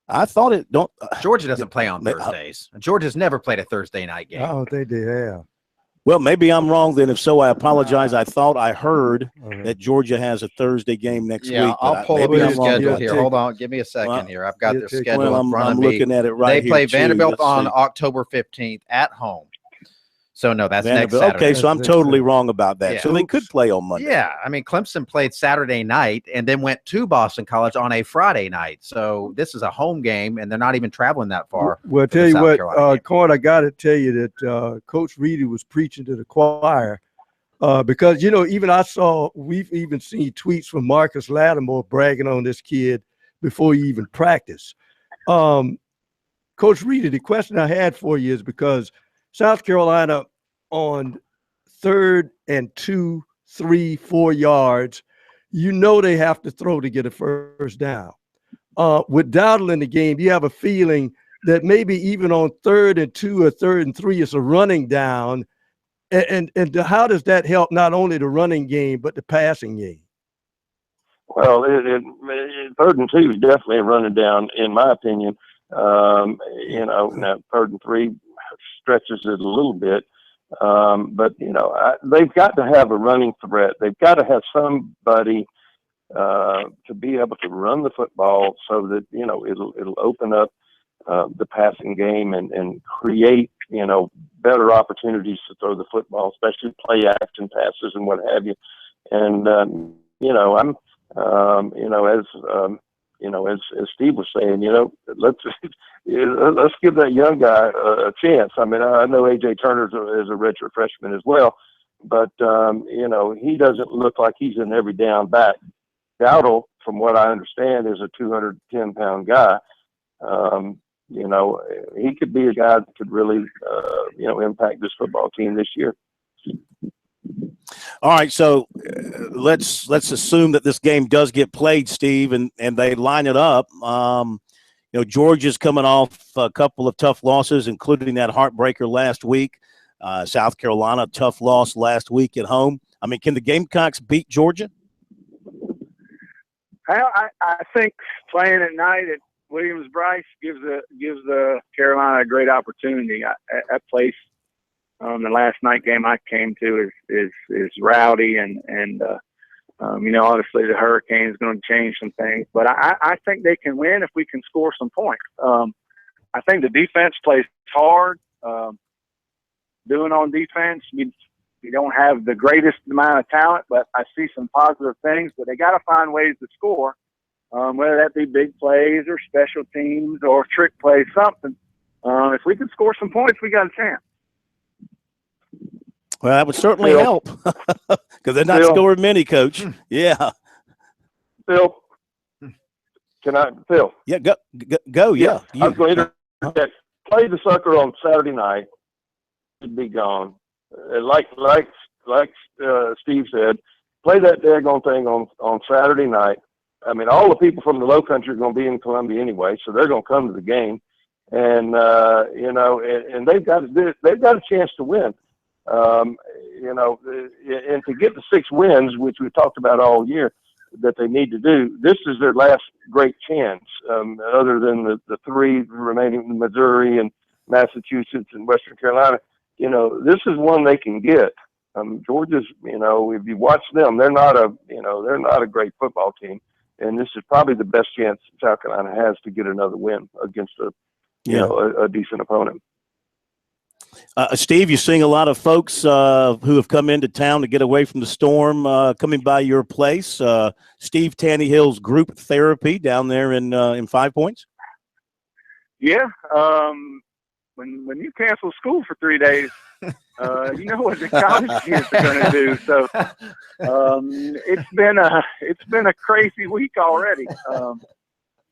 I thought it don't. Georgia doesn't play on Thursdays. Georgia's never played a Thursday night game. I don't think they have. Well, maybe I'm wrong then. If so, I apologize. I thought I heard that Georgia has a Thursday game next week. I'll pull up the schedule here. Hold on. Give me a second here. I've got their schedule in front of me. I'm looking at it right here. They play Vanderbilt on October 15th at home. So, no, that's next Saturday. Okay, so I'm totally wrong about that. Yeah. So they could play on Monday. Yeah, I mean, Clemson played Saturday night and then went to Boston College on a Friday night. So this is a home game, and they're not even traveling that far. Well, I'll tell you what, Court, I got to tell you that Coach Reedy was preaching to the choir because, you know, we've even seen tweets from Marcus Lattimore bragging on this kid before he even practiced. Coach Reedy, the question I had for you is because South Carolina on 3rd and 2, 3, 4 yards, you know they have to throw to get a first down. With Dowdle in the game, you have a feeling that maybe even on 3rd and 2 or 3rd and 3, it's a running down. And how does that help not only the running game but the passing game? Well, 3rd and 2 is definitely a running down, in my opinion. You know, now 3rd and 3 stretches it a little bit, but you know, they've got to have a running threat. They've got to have somebody to be able to run the football so that, you know, it'll open up the passing game and create, you know, better opportunities to throw the football, especially play action passes and what have you. And you know, I'm you know, as Steve was saying, you know, let's give that young guy a chance. I mean, I know A.J. Turner is a redshirt freshman as well, but, you know, he doesn't look like he's an every down back. Dowdle, from what I understand, is a 210-pound guy. You know, he could be a guy that could really, you know, impact this football team this year. All right, so let's assume that this game does get played, Steve, and they line it up. You know, Georgia's coming off a couple of tough losses, including that heartbreaker last week. South Carolina, tough loss last week at home. I mean, can the Gamecocks beat Georgia? Well, I think playing at night at Williams-Brice gives the Carolina a great opportunity. That place. The last night game I came to is rowdy and you know, obviously the hurricane is going to change some things, but I think they can win if we can score some points. I think the defense plays hard. Doing on defense, we don't have the greatest amount of talent, but I see some positive things. But they got to find ways to score. whether that be big plays or special teams or trick plays, something. If we can score some points, we got a chance. Well, that would certainly help because they're not scoring many, Coach. Yeah. Phil, can I, Phil? Yeah, go. Yeah. I was going to interject. Play the sucker on Saturday night. Should be gone. Like Steve said, play that daggone thing on Saturday night. I mean, all the people from the Low Country are going to be in Columbia anyway, so they're going to come to the game, and and they've got a chance to win. And to get the 6 wins, which we talked about all year, that they need to do, this is their last great chance, other than the 3 remaining, Missouri and Massachusetts and Western Carolina. This is one they can get. Georgia's, if you watch them, they're not a great football team, and this is probably the best chance South Carolina has to get another win against a decent opponent. Steve, you're seeing a lot of folks who have come into town to get away from the storm coming by your place. Steve Tannehill's group therapy down there in 5 Points. Yeah. When you cancel school for 3 days, you know what the college kids are going to do. So it's been a crazy week already.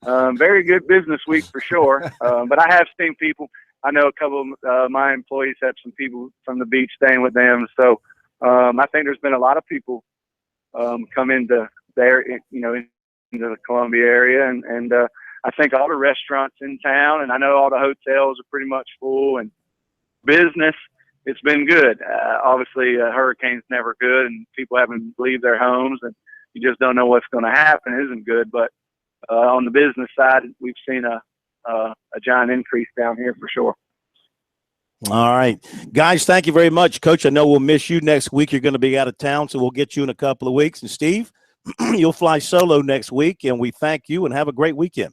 Very good business week for sure. But I have seen people. I know a couple of my employees have some people from the beach staying with them. So I think there's been a lot of people come into there, into the Columbia area, and I think all the restaurants in town, and I know all the hotels are pretty much full, and business, it's been good. Obviously, a hurricane's never good, and people having to leave their homes, and you just don't know what's going to happen. It isn't good, but on the business side, we've seen a giant increase down here for sure. All right. Guys, thank you very much. Coach, I know we'll miss you next week. You're going to be out of town, so we'll get you in a couple of weeks. And, Steve, you'll fly solo next week, and we thank you and have a great weekend.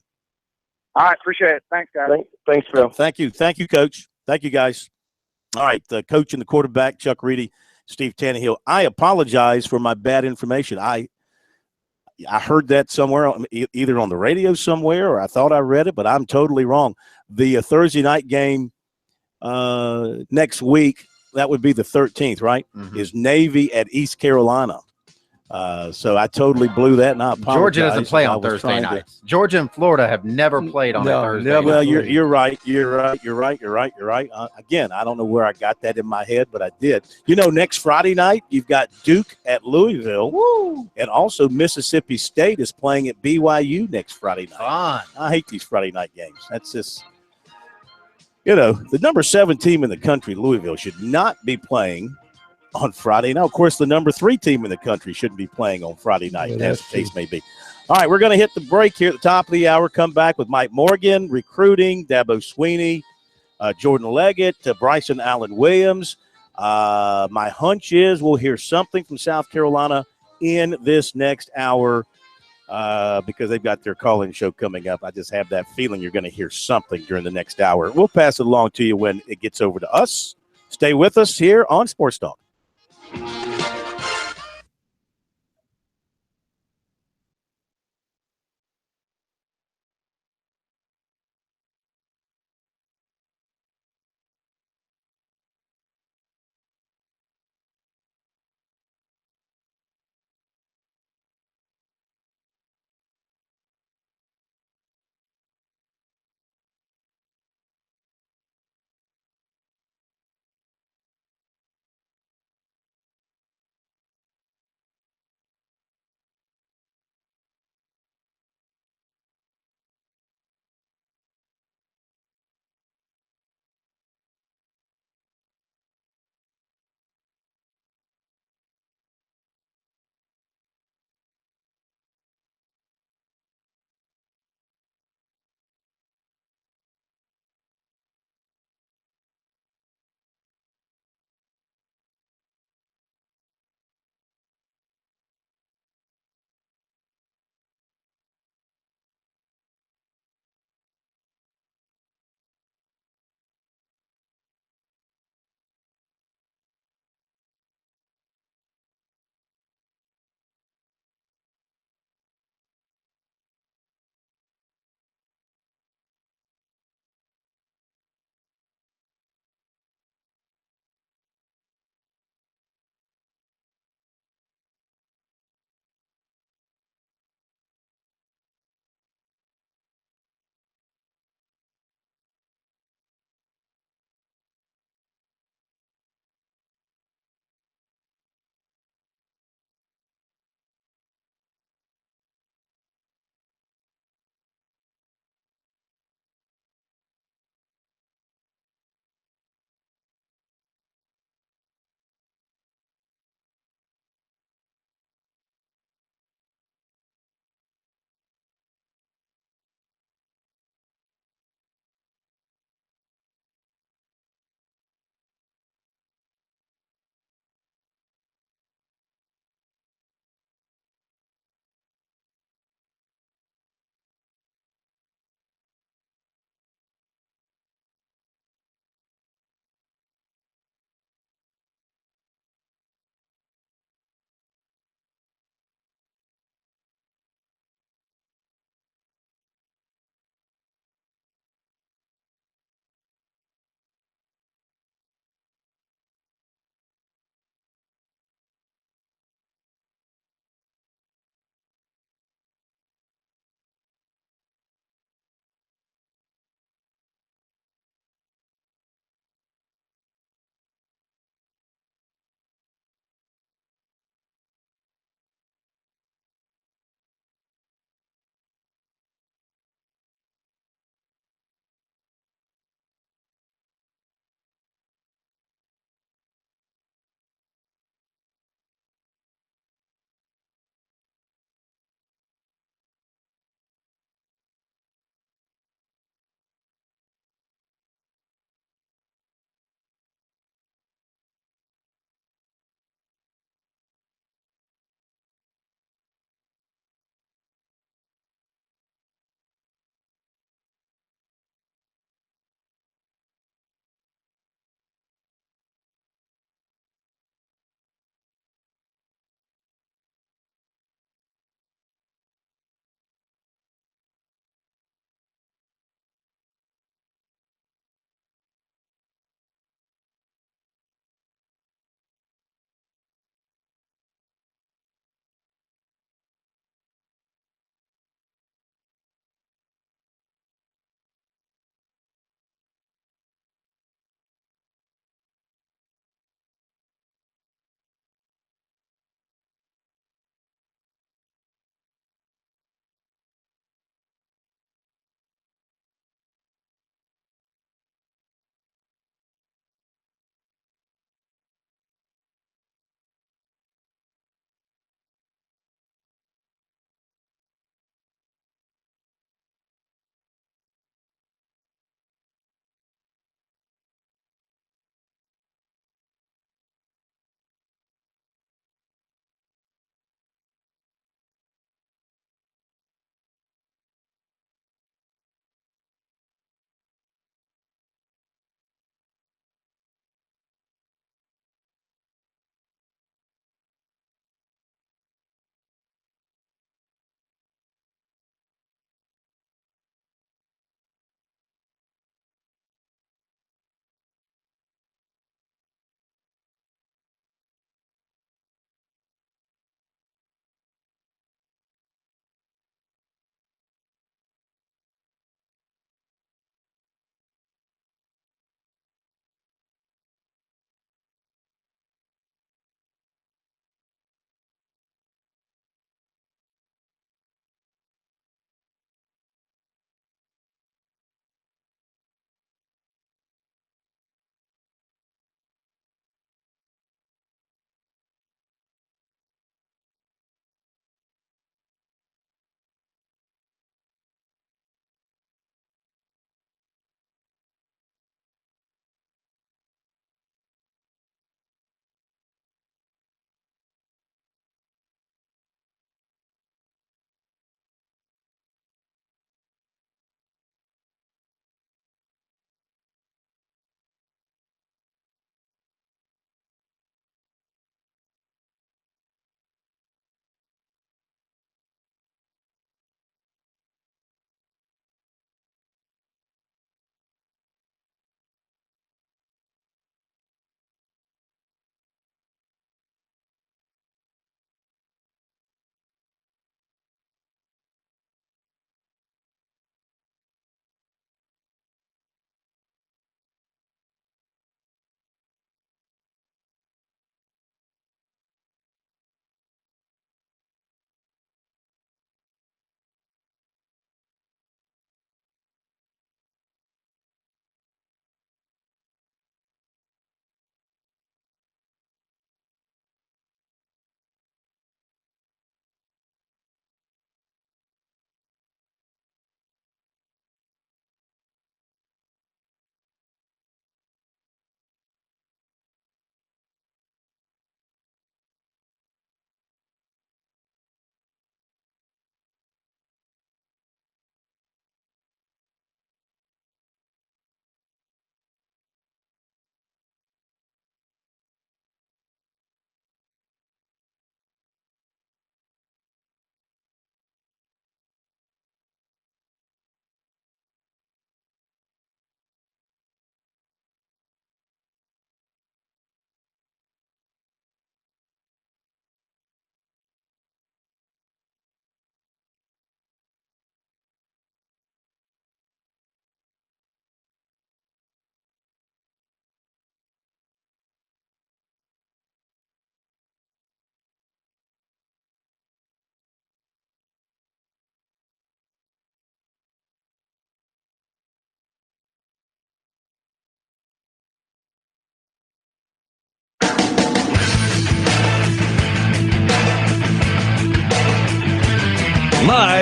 All right. Appreciate it. Thanks, guys. Thanks, Phil. Thank you. Thank you, Coach. Thank you, guys. All right. The coach and the quarterback, Chuck Reedy, Steve Tannehill. I apologize for my bad information. I heard that somewhere, either on the radio somewhere, or I thought I read it, but I'm totally wrong. The Thursday night game next week, that would be the 13th, right? Mm-hmm. Is Navy at East Carolina. So I totally blew that, and I apologize. Georgia doesn't play on Thursday nights. Georgia and Florida have never played on a Thursday night. Well, you're right. Again, I don't know where I got that in my head, but I did. Next Friday night, you've got Duke at Louisville. Woo! And also Mississippi State is playing at BYU next Friday night. Fun. I hate these Friday night games. That's just – the number 7 team in the country, Louisville, should not be playing on Friday. Now, of course, the number 3 team in the country shouldn't be playing on Friday night, as the case may be. All right, we're going to hit the break here at the top of the hour. Come back with Mike Morgan, recruiting, Dabo Sweeney, Jordan Leggett, Bryson Allen Williams. My hunch is we'll hear something from South Carolina in this next hour because they've got their call-in show coming up. I just have that feeling you're going to hear something during the next hour. We'll pass it along to you when it gets over to us. Stay with us here on Sports Talk.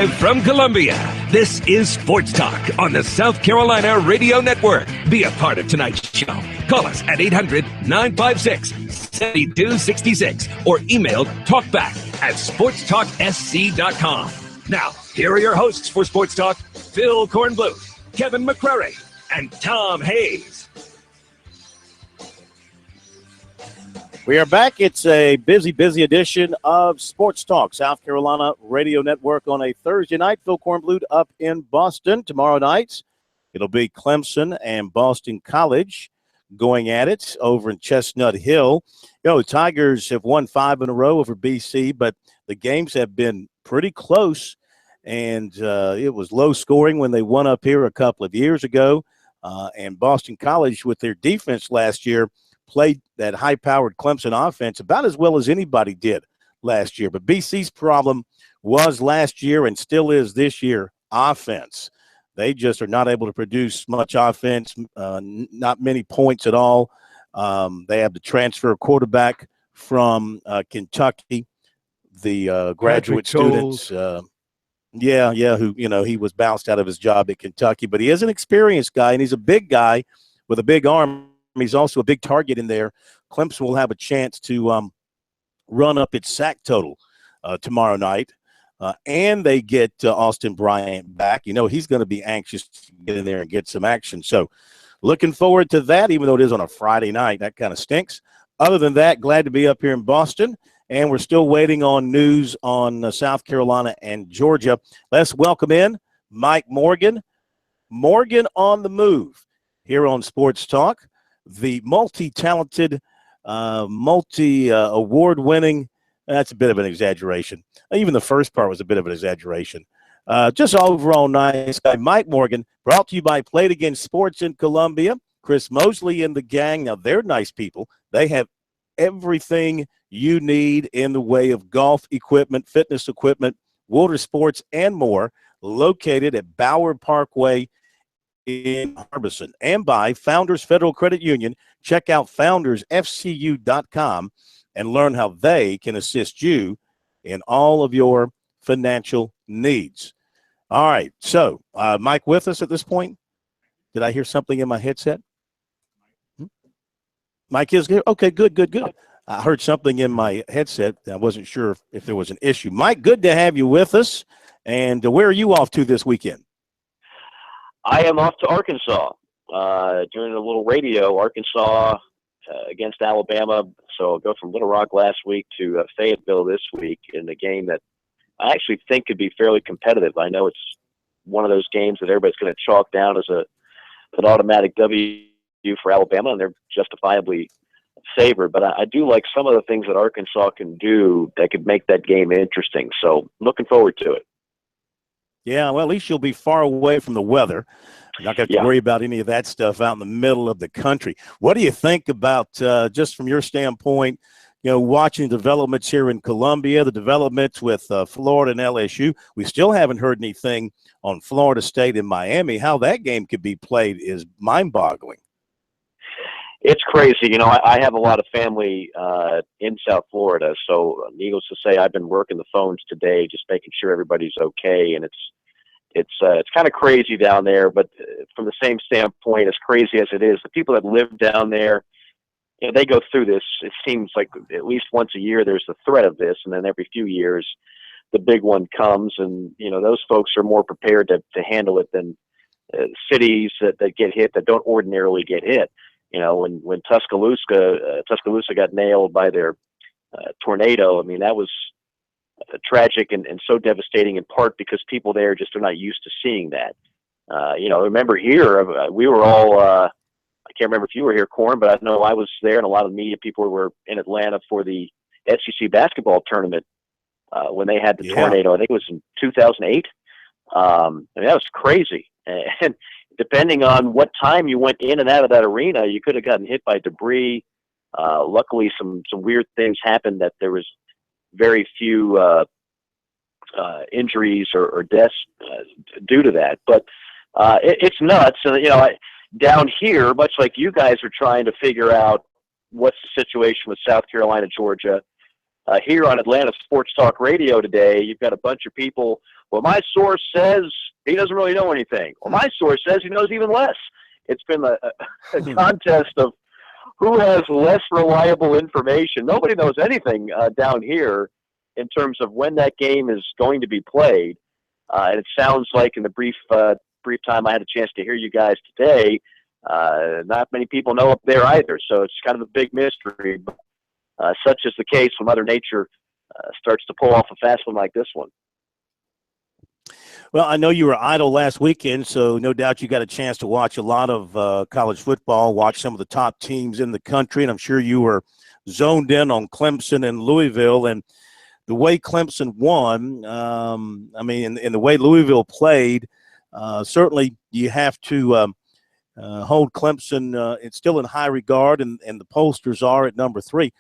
Live from Columbia, this is Sports Talk on the South Carolina Radio Network. Be a part of tonight's show. Call us at 800-956-7266 or email talkback@sportstalksc.com. Now, here are your hosts for Sports Talk, Phil Kornbluth, Kevin McCrary, and Tom Hayes. We are back. It's a busy edition of Sports Talk, South Carolina Radio Network on a Thursday night. Phil Kornbluth up in Boston. Tomorrow night, it'll be Clemson and Boston College going at it over in Chestnut Hill. You know, the Tigers have won 5 in a row over BC, but the games have been pretty close, and it was low scoring when they won up here a couple of years ago. And Boston College, with their defense last year, played that high-powered Clemson offense about as well as anybody did last year. But BC's problem was last year and still is this year offense. They just are not able to produce much offense, not many points at all. They have the transfer quarterback from Kentucky, the graduate students. Who, he was bounced out of his job at Kentucky. But he is an experienced guy, and he's a big guy with a big arm. He's also a big target in there. Clemson will have a chance to run up its sack total tomorrow night. And they get Austin Bryant back. You know, he's going to be anxious to get in there and get some action. So looking forward to that, even though it is on a Friday night. That kind of stinks. Other than that, glad to be up here in Boston. And we're still waiting on news on South Carolina and Georgia. Let's welcome in Mike Morgan. Morgan on the move here on Sports Talk. The multi-talented, multi-award-winning, that's a bit of an exaggeration. Even the first part was a bit of an exaggeration. Just overall nice guy. Mike Morgan, brought to you by Play It Again Sports in Columbia. Chris Mosley and the gang. Now, they're nice people. They have everything you need in the way of golf equipment, fitness equipment, water sports, and more, located at Bauer Parkway in Harbison, and by Founders Federal Credit Union. Check out foundersfcu.com and learn how they can assist you in all of your financial needs. All right, so Mike with us at this point? Did I hear something in my headset? Mike is here? Okay, good. I heard something in my headset. I wasn't sure if there was an issue. Mike, good to have you with us. And where are you off to this weekend? I am off to Arkansas, doing a little radio, Arkansas against Alabama. So I'll go from Little Rock last week to Fayetteville this week in a game that I actually think could be fairly competitive. I know it's one of those games that everybody's going to chalk down as an automatic W for Alabama, and they're justifiably favored. But I do like some of the things that Arkansas can do that could make that game interesting. So looking forward to it. Yeah, well, at least you'll be far away from the weather. You're not going to have to worry about any of that stuff out in the middle of the country. What do you think about, just from your standpoint, watching developments here in Columbia, the developments with Florida and LSU? We still haven't heard anything on Florida State and Miami. How that game could be played is mind-boggling. It's crazy. I have a lot of family in South Florida, so needless to say, I've been working the phones today, just making sure everybody's okay, and it's kind of crazy down there. But from the same standpoint, as crazy as it is, the people that live down there, they go through this. It seems like at least once a year there's the threat of this, and then every few years the big one comes, and those folks are more prepared to handle it than cities that get hit that don't ordinarily get hit. When Tuscaloosa got nailed by their tornado, I mean, that was tragic and so devastating, in part because people there just are not used to seeing that. Remember here, we were all, I can't remember if you were here, Corn, but I know I was there, and a lot of media people were in Atlanta for the SEC basketball tournament when they had the tornado. I think it was in 2008. That was crazy. And depending on what time you went in and out of that arena, you could have gotten hit by debris. Luckily, some weird things happened that there was very few injuries or deaths due to that. But it's nuts. Down here, much like you guys are trying to figure out what's the situation with South Carolina, Georgia, here on Atlanta Sports Talk Radio today, you've got a bunch of people. Well, my source says he doesn't really know anything. Well, my source says he knows even less. It's been a contest of who has less reliable information. Nobody knows anything down here in terms of when that game is going to be played. And it sounds like in the brief time I had a chance to hear you guys today, not many people know up there either. So it's kind of a big mystery. But, such is the case when Mother Nature starts to pull off a fast one like this one. Well, I know you were idle last weekend, so no doubt you got a chance to watch a lot of college football, watch some of the top teams in the country, and I'm sure you were zoned in on Clemson and Louisville. And the way Clemson won, and the way Louisville played, certainly you have to hold Clemson. It's still in high regard, and the pollsters are at number 3.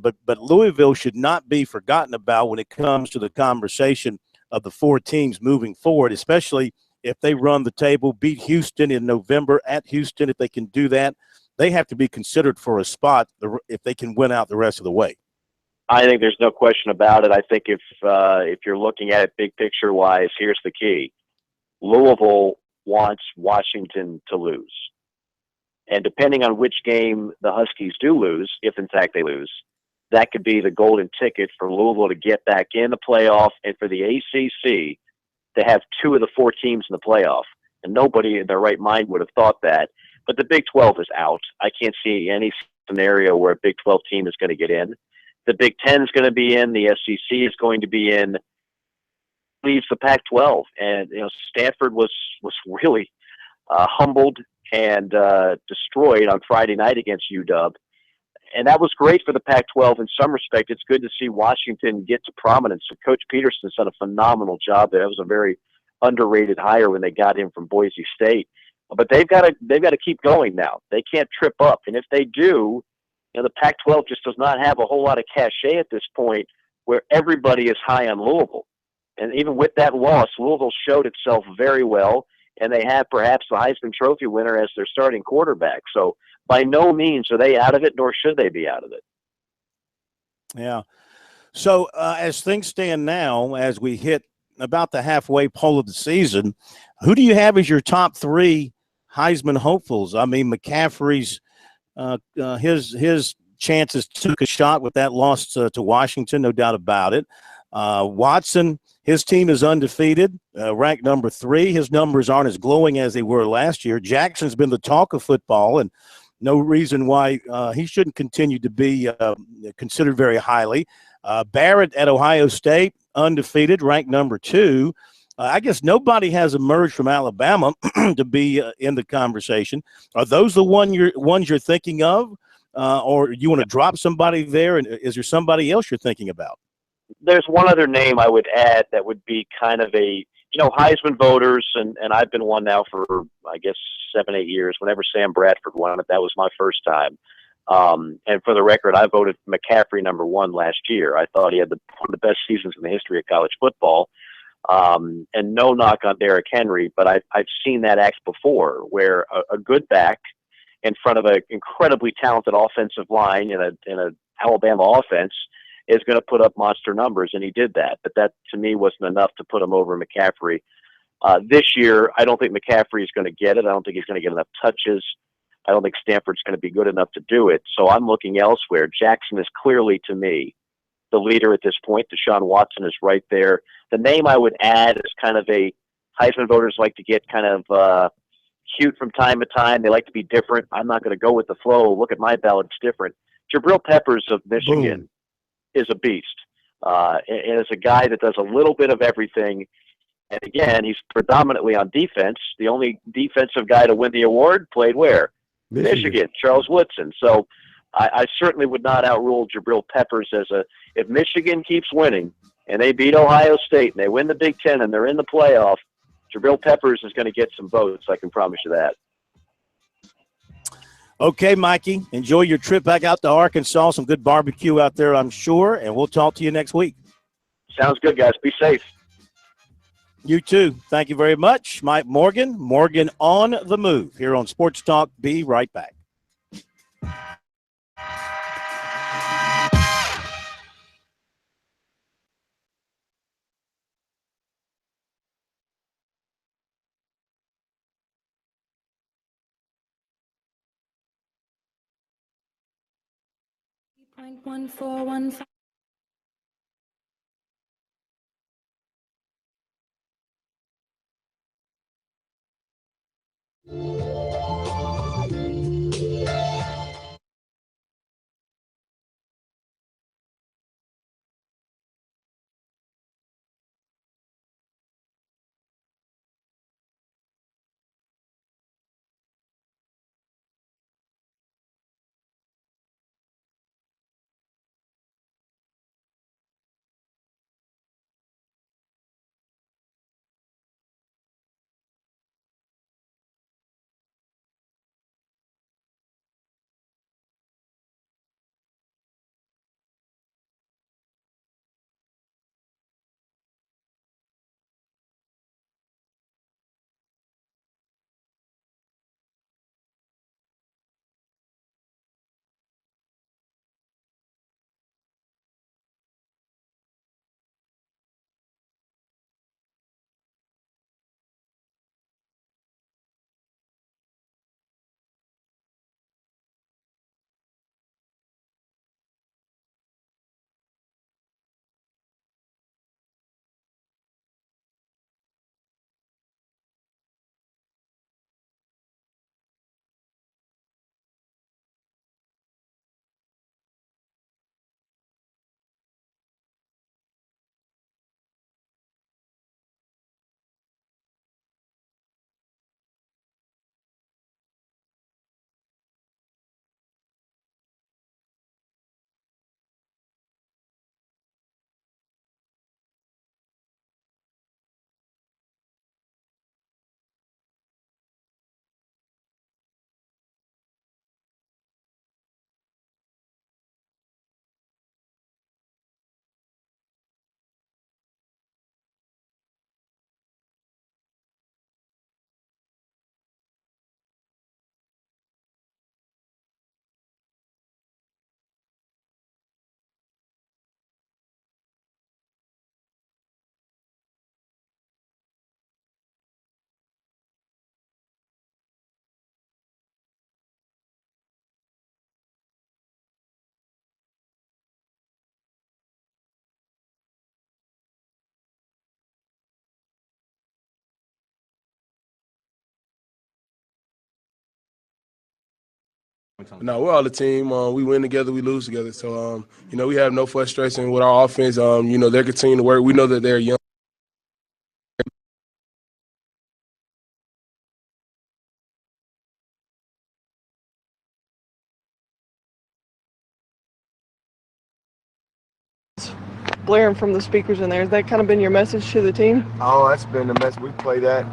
But Louisville should not be forgotten about when it comes to the conversation of the 4 teams moving forward, especially if they run the table, beat Houston in November at Houston. If they can do that, they have to be considered for a spot if they can win out the rest of the way. I think there's no question about it. I think if you're looking at it big picture wise, here's the key. Louisville wants Washington to lose. And depending on which game the Huskies do lose, if in fact they lose, that could be the golden ticket for Louisville to get back in the playoff and for the ACC to have 2 of the 4 teams in the playoff. And nobody in their right mind would have thought that. But the Big 12 is out. I can't see any scenario where a Big 12 team is going to get in. The Big 10 is going to be in. The SEC is going to be in. Leaves the Pac-12. And, Stanford was really humbled and destroyed on Friday night against UW. And that was great for the Pac-12 in some respect. It's good to see Washington get to prominence. So Coach Peterson's done a phenomenal job there. That was a very underrated hire when they got him from Boise State. But they've got to keep going now. They can't trip up. And if they do, the Pac-12 just does not have a whole lot of cachet at this point where everybody is high on Louisville. And even with that loss, Louisville showed itself very well, and they have perhaps the Heisman Trophy winner as their starting quarterback. So by no means are they out of it, nor should they be out of it. Yeah. So as things stand now, as we hit about the halfway pole of the season, who do you have as your top 3 Heisman hopefuls? I mean, McCaffrey's his chances took a shot with that loss to Washington, no doubt about it. Watson, his team is undefeated, ranked number 3. His numbers aren't as glowing as they were last year. Jackson's been the talk of football, and no reason why he shouldn't continue to be considered very highly. Barrett at Ohio State, undefeated, ranked number 2. I guess nobody has emerged from Alabama to be in the conversation. Are those the ones you're thinking of, or you want to drop somebody there? And is there somebody else you're thinking about? There's one other name I would add that would be kind of a, Heisman voters, and I've been one now for, I guess, 7-8 years. Whenever Sam Bradford won it, that was my first time. And for the record, I voted McCaffrey number 1 last year. I thought he had one of the best seasons in the history of college football. And no knock on Derrick Henry, but I've seen that act before, where a good back in front of an incredibly talented offensive line in an Alabama offense is going to put up monster numbers, and he did that. But that, to me, wasn't enough to put him over McCaffrey. This year, I don't think McCaffrey is going to get it. I don't think he's going to get enough touches. I don't think Stanford's going to be good enough to do it. So I'm looking elsewhere. Jackson is clearly, to me, the leader at this point. Deshaun Watson is right there. The name I would add is kind of a Heisman voters like to get kind of cute from time to time. They like to be different. I'm not going to go with the flow. Look at my ballot. It's different. Jabril Peppers of Michigan is a beast. And is a guy that does a little bit of everything. And again, he's predominantly on defense. The only defensive guy to win the award played where? Michigan, Charles Woodson. So I certainly would not outrule Jabril Peppers if Michigan keeps winning and they beat Ohio State and they win the Big Ten and they're in the playoff, Jabril Peppers is going to get some votes. I can promise you that. Okay, Mikey, enjoy your trip back out to Arkansas. Some good barbecue out there, I'm sure, and we'll talk to you next week. Sounds good, guys. Be safe. You too. Thank you very much. Mike Morgan on the move here on Sports Talk. Be right back. .1415. No, we're all a team. We win together, we lose together. So, we have no frustration with our offense. They're continuing to work. We know that they're young. Blaring from the speakers in there. Has that kind of been your message to the team? Oh, that's been the message. We play that.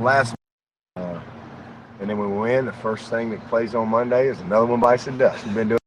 Last. And then when we win, the first thing that plays on Monday is another one bites the dust. We've been doing.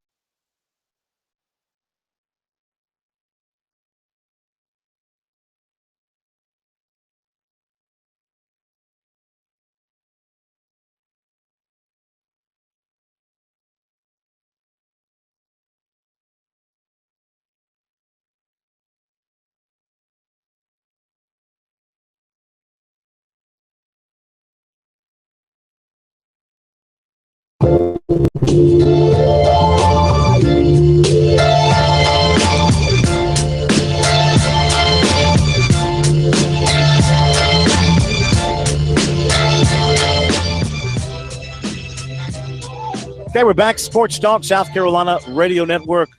Okay, we're back. Sports Talk, South Carolina Radio Network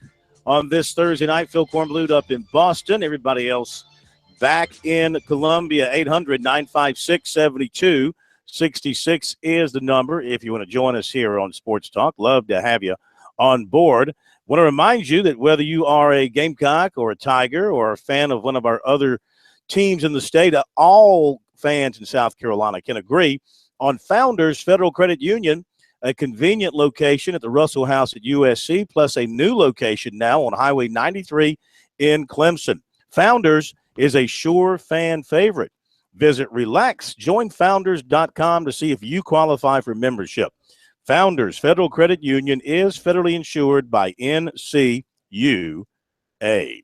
on this Thursday night. Phil Kornblut up in Boston. Everybody else back in Columbia. 800-956-7266 is the number if you want to join us here on Sports Talk. Love to have you on board. Want to remind you that whether you are a Gamecock or a Tiger or a fan of one of our other teams in the state, all fans in South Carolina can agree on Founders Federal Credit Union, a convenient location at the Russell House at USC, plus a new location now on Highway 93 in Clemson. Founders is a sure fan favorite. Visit RelaxJoinFounders.com to see if you qualify for membership. Founders Federal Credit Union is federally insured by NCUA. Hey,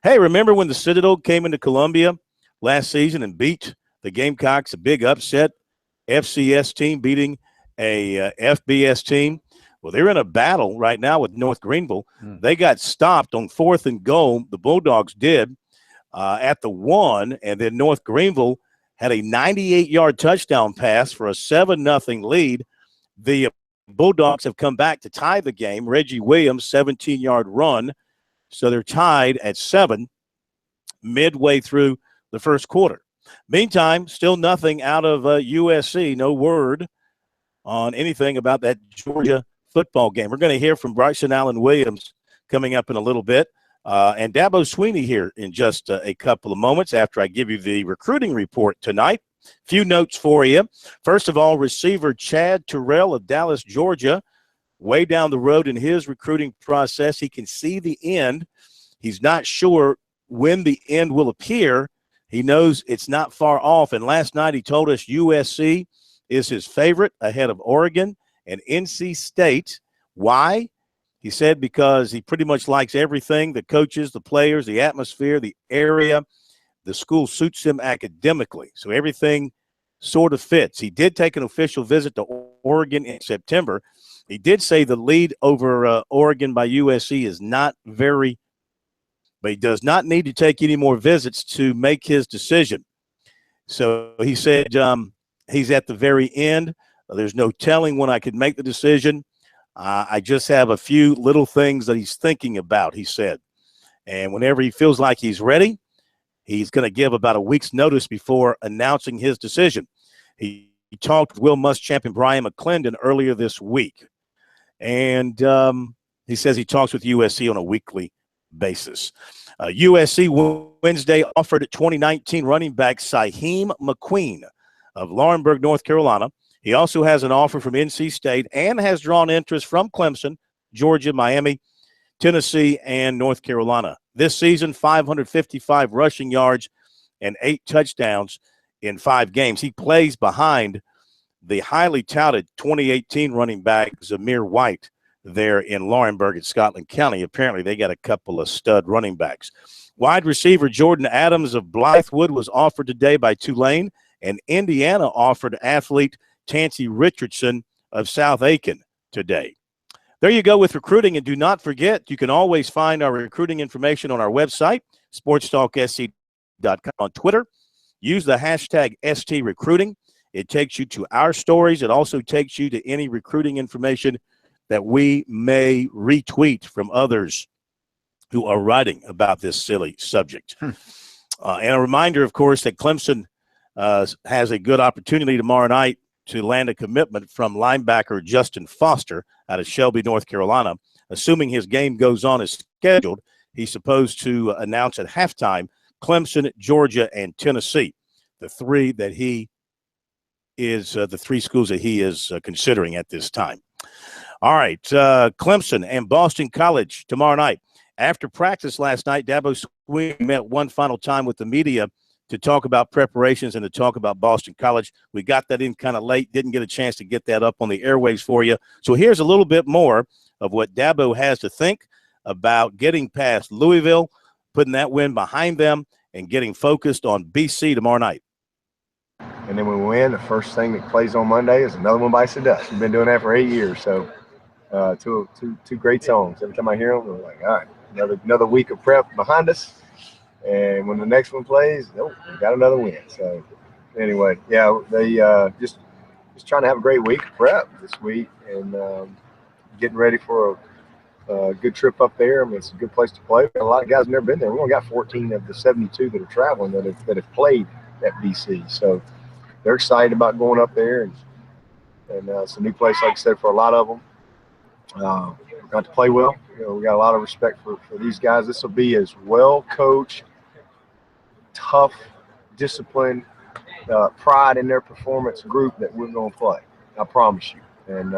remember when the Citadel came into Columbia last season and beat the Gamecocks, a big upset, FCS team beating a FBS team. Well, they're in a battle right now with North Greenville. They got stopped on 4th and goal. The Bulldogs did at the 1, and then North Greenville had a 98-yard touchdown pass for a 7-0 lead. The Bulldogs have come back to tie the game. Reggie Williams, 17-yard run. So they're tied at 7 midway through the first quarter. Meantime, still nothing out of USC. No word on anything about that Georgia football game. We're going to hear from Bryson Allen Williams coming up in a little bit. And Dabo Sweeney here in just a couple of moments after I give you the recruiting report tonight. Few notes for you. First of all, receiver Chad Terrell of Dallas, Georgia, way down the road in his recruiting process. He can see the end. He's not sure when the end will appear. He knows it's not far off. And last night he told us USC is his favorite ahead of Oregon and NC State. Why? He said because he pretty much likes everything, the coaches, the players, the atmosphere, the area. The school suits him academically, so everything sort of fits. He did take an official visit to Oregon in September. He did say the lead over Oregon by USC is not very, but he does not need to take any more visits to make his decision. So he said he's at the very end. There's no telling when I could make the decision. I just have a few little things that he's thinking about, he said. And whenever he feels like he's ready, he's going to give about a week's notice before announcing his decision. He talked with Will Muschamp and Brian McClendon earlier this week. And he says he talks with USC on a weekly basis. USC Wednesday offered 2019 running back Saheem McQueen of Laurinburg, North Carolina. He also has an offer from NC State and has drawn interest from Clemson, Georgia, Miami, Tennessee, and North Carolina. This season, 555 rushing yards and 8 touchdowns in 5 games. He plays behind the highly touted 2018 running back Zamir White there in Laurinburg at Scotland County. Apparently, they got a couple of stud running backs. Wide receiver Jordan Adams of Blythewood was offered today by Tulane, and Indiana offered athlete Tansy Richardson of South Aiken today. There you go with recruiting, and do not forget, you can always find our recruiting information on our website, SportsTalkSC.com, on Twitter. Use the hashtag STRecruiting. It takes you to our stories. It also takes you to any recruiting information that we may retweet from others who are writing about this silly subject. And a reminder, of course, that Clemson has a good opportunity tomorrow night to land a commitment from linebacker Justin Foster out of Shelby, North Carolina. Assuming his game goes on as scheduled, he's supposed to announce at halftime Clemson, Georgia, and Tennessee, the three schools that he is considering at this time. All right, Clemson and Boston College tomorrow night. After practice last night, Dabo Sweeney met one final time with the media to talk about preparations and to talk about Boston College. We got that in kind of late, didn't get a chance to get that up on the airwaves for you. So here's a little bit more of what Dabo has to think about getting past Louisville, putting that win behind them, and getting focused on BC tomorrow night. And then when we win, the first thing that plays on Monday is Another One Bites the Dust. We've been doing that for 8 years. So two great songs. Every time I hear them, we're like, all right, another week of prep behind us. And when the next one plays, we got another win. So anyway, yeah, they just trying to have a great week of prep this week and getting ready for a good trip up there. I mean, it's a good place to play. A lot of guys have never been there. We only got 14 of the 72 that are traveling that have played at BC. So they're excited about going up there, and it's a new place, like I said, for a lot of them. We got to play well. We got a lot of respect for these guys. This will be as well coached, tough, disciplined, pride in their performance group that we're going to play. I promise you. And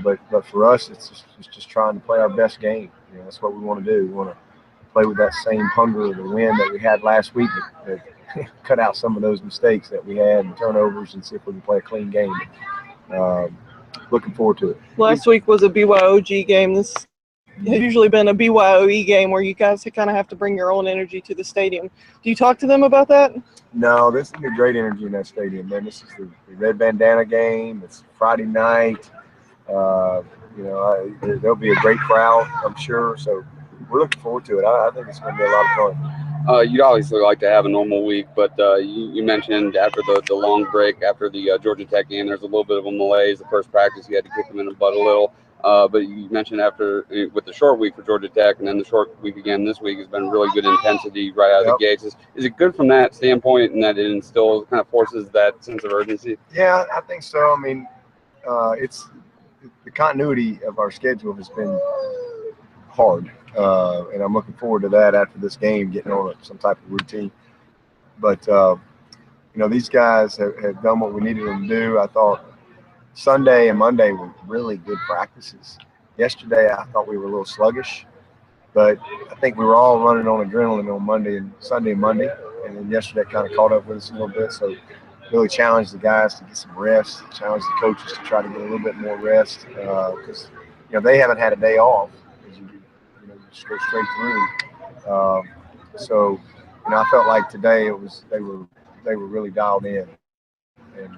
but for us, it's just trying to play our best game. That's what we want to do. We want to play with that same hunger to win that we had last week, that cut out some of those mistakes that we had and turnovers, and see if we can play a clean game. Looking forward to it. Last week was a BYOG game. This usually been a BYOE game where you guys kind of have to bring your own energy to the stadium. Do you talk to them about that? No, there's a great energy in that stadium, man. This is the red bandana game. It's Friday night. There'll be a great crowd, I'm sure. So we're looking forward to it. I think it's going to be a lot of fun. You'd obviously like to have a normal week, but you mentioned after the long break, after the Georgia Tech game, there's a little bit of a malaise. The first practice, you had to kick them in the butt a little. But you mentioned with the short week for Georgia Tech and then the short week again this week has been really good intensity right out of the gates. Is it good from that standpoint and that it instills, kind of forces that sense of urgency? Yeah, I think so. I mean, it's the continuity of our schedule has been hard, and I'm looking forward to that after this game, getting on some type of routine. But these guys have done what we needed them to do. I thought Sunday and Monday were really good practices. Yesterday, I thought we were a little sluggish, but I think we were all running on adrenaline on Sunday and Monday, and then yesterday kind of caught up with us a little bit. So really challenged the guys to get some rest, challenged the coaches to try to get a little bit more rest because they haven't had a day off. You just go straight through. So I felt like today they were really dialed in, and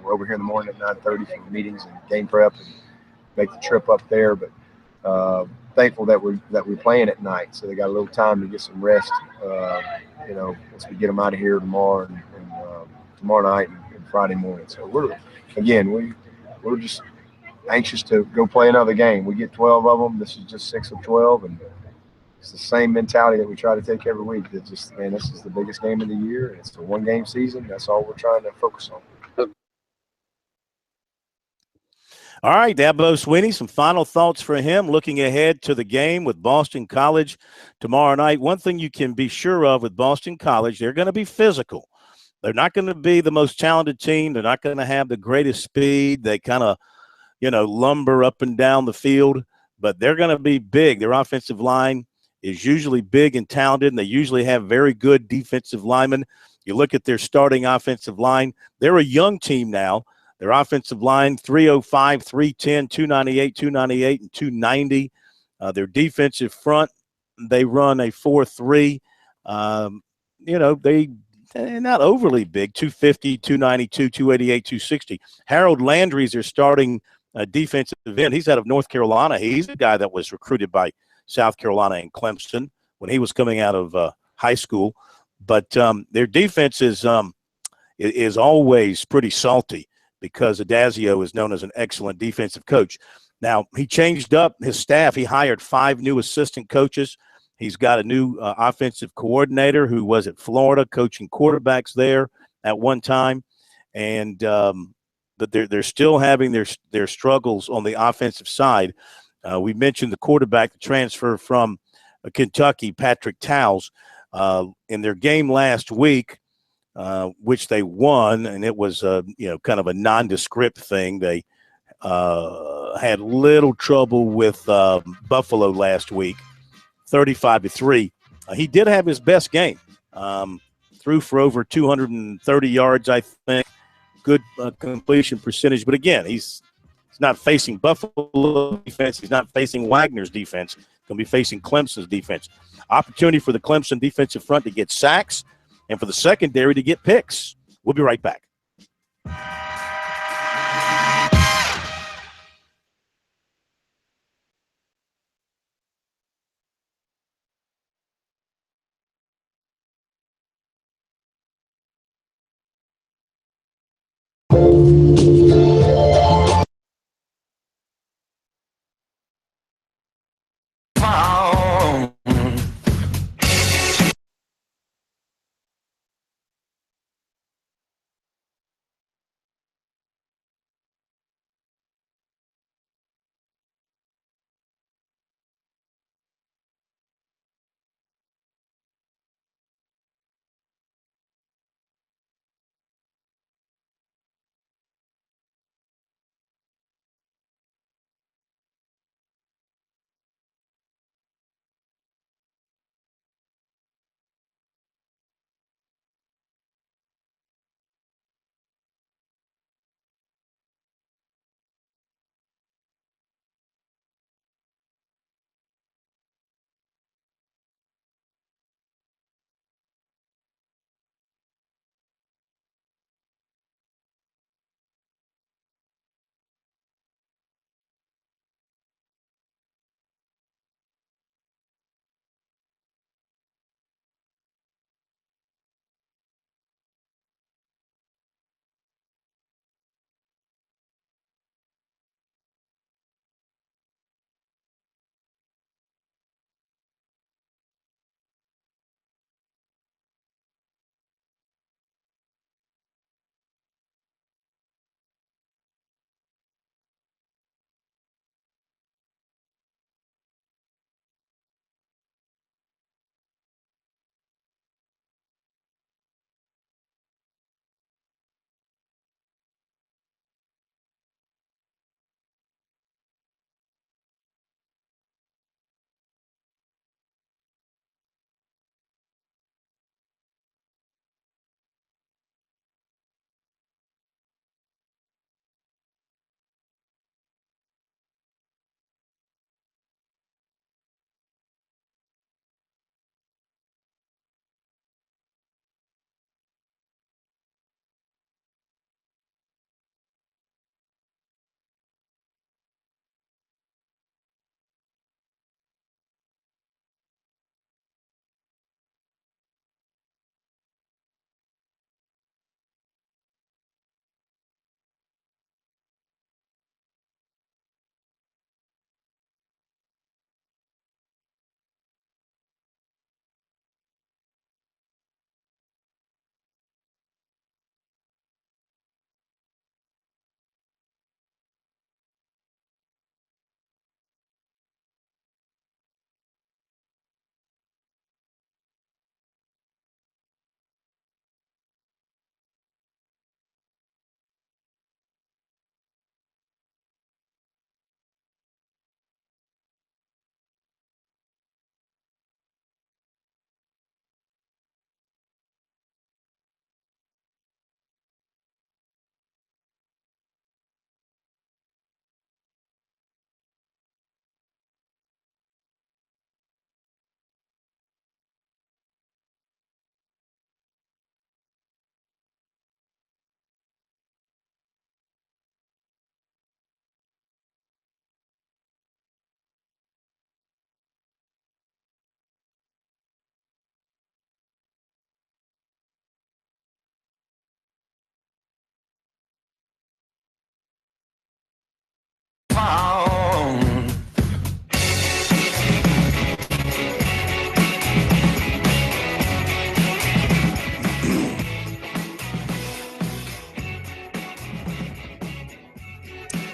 we're over here in the morning at 9:30 for meetings and game prep and make the trip up there. But thankful that we're playing at night, so they got a little time to get some rest. Once we get them out of here tomorrow and tomorrow night and Friday morning. So we're just anxious to go play another game. We get 12 of them. This is just 6 of 12, and it's the same mentality that we try to take every week. That this is the biggest game of the year. And it's a one-game season. That's all we're trying to focus on. All right, Dabo Swinney, some final thoughts for him looking ahead to the game with Boston College tomorrow night. One thing you can be sure of with Boston College, they're going to be physical. They're not going to be the most talented team. They're not going to have the greatest speed. They kind of, lumber up and down the field, but they're going to be big. Their offensive line is usually big and talented, and they usually have very good defensive linemen. You look at their starting offensive line, they're a young team now. Their offensive line, 305, 310, 298, 298, and 290. Their defensive front, they run a 4-3. They're not overly big, 250, 292, 288, 260. Harold Landry's their starting defensive end. He's out of North Carolina. He's the guy that was recruited by South Carolina and Clemson when he was coming out of high school. But their defense is always pretty salty because Adazio is known as an excellent defensive coach. Now, he changed up his staff. He hired 5 new assistant coaches. He's got a new offensive coordinator who was at Florida coaching quarterbacks there at one time. And but they're still having their struggles on the offensive side. We mentioned the quarterback, the transfer from Kentucky, Patrick Towles, in their game last week, which they won, and it was kind of a nondescript thing. They had little trouble with Buffalo last week, 35-3. He did have his best game. Threw for over 230 yards, I think. Good completion percentage. But again, he's not facing Buffalo defense. He's not facing Wagner's defense. He's going to be facing Clemson's defense. Opportunity for the Clemson defensive front to get sacks and for the secondary to get picks. We'll be right back.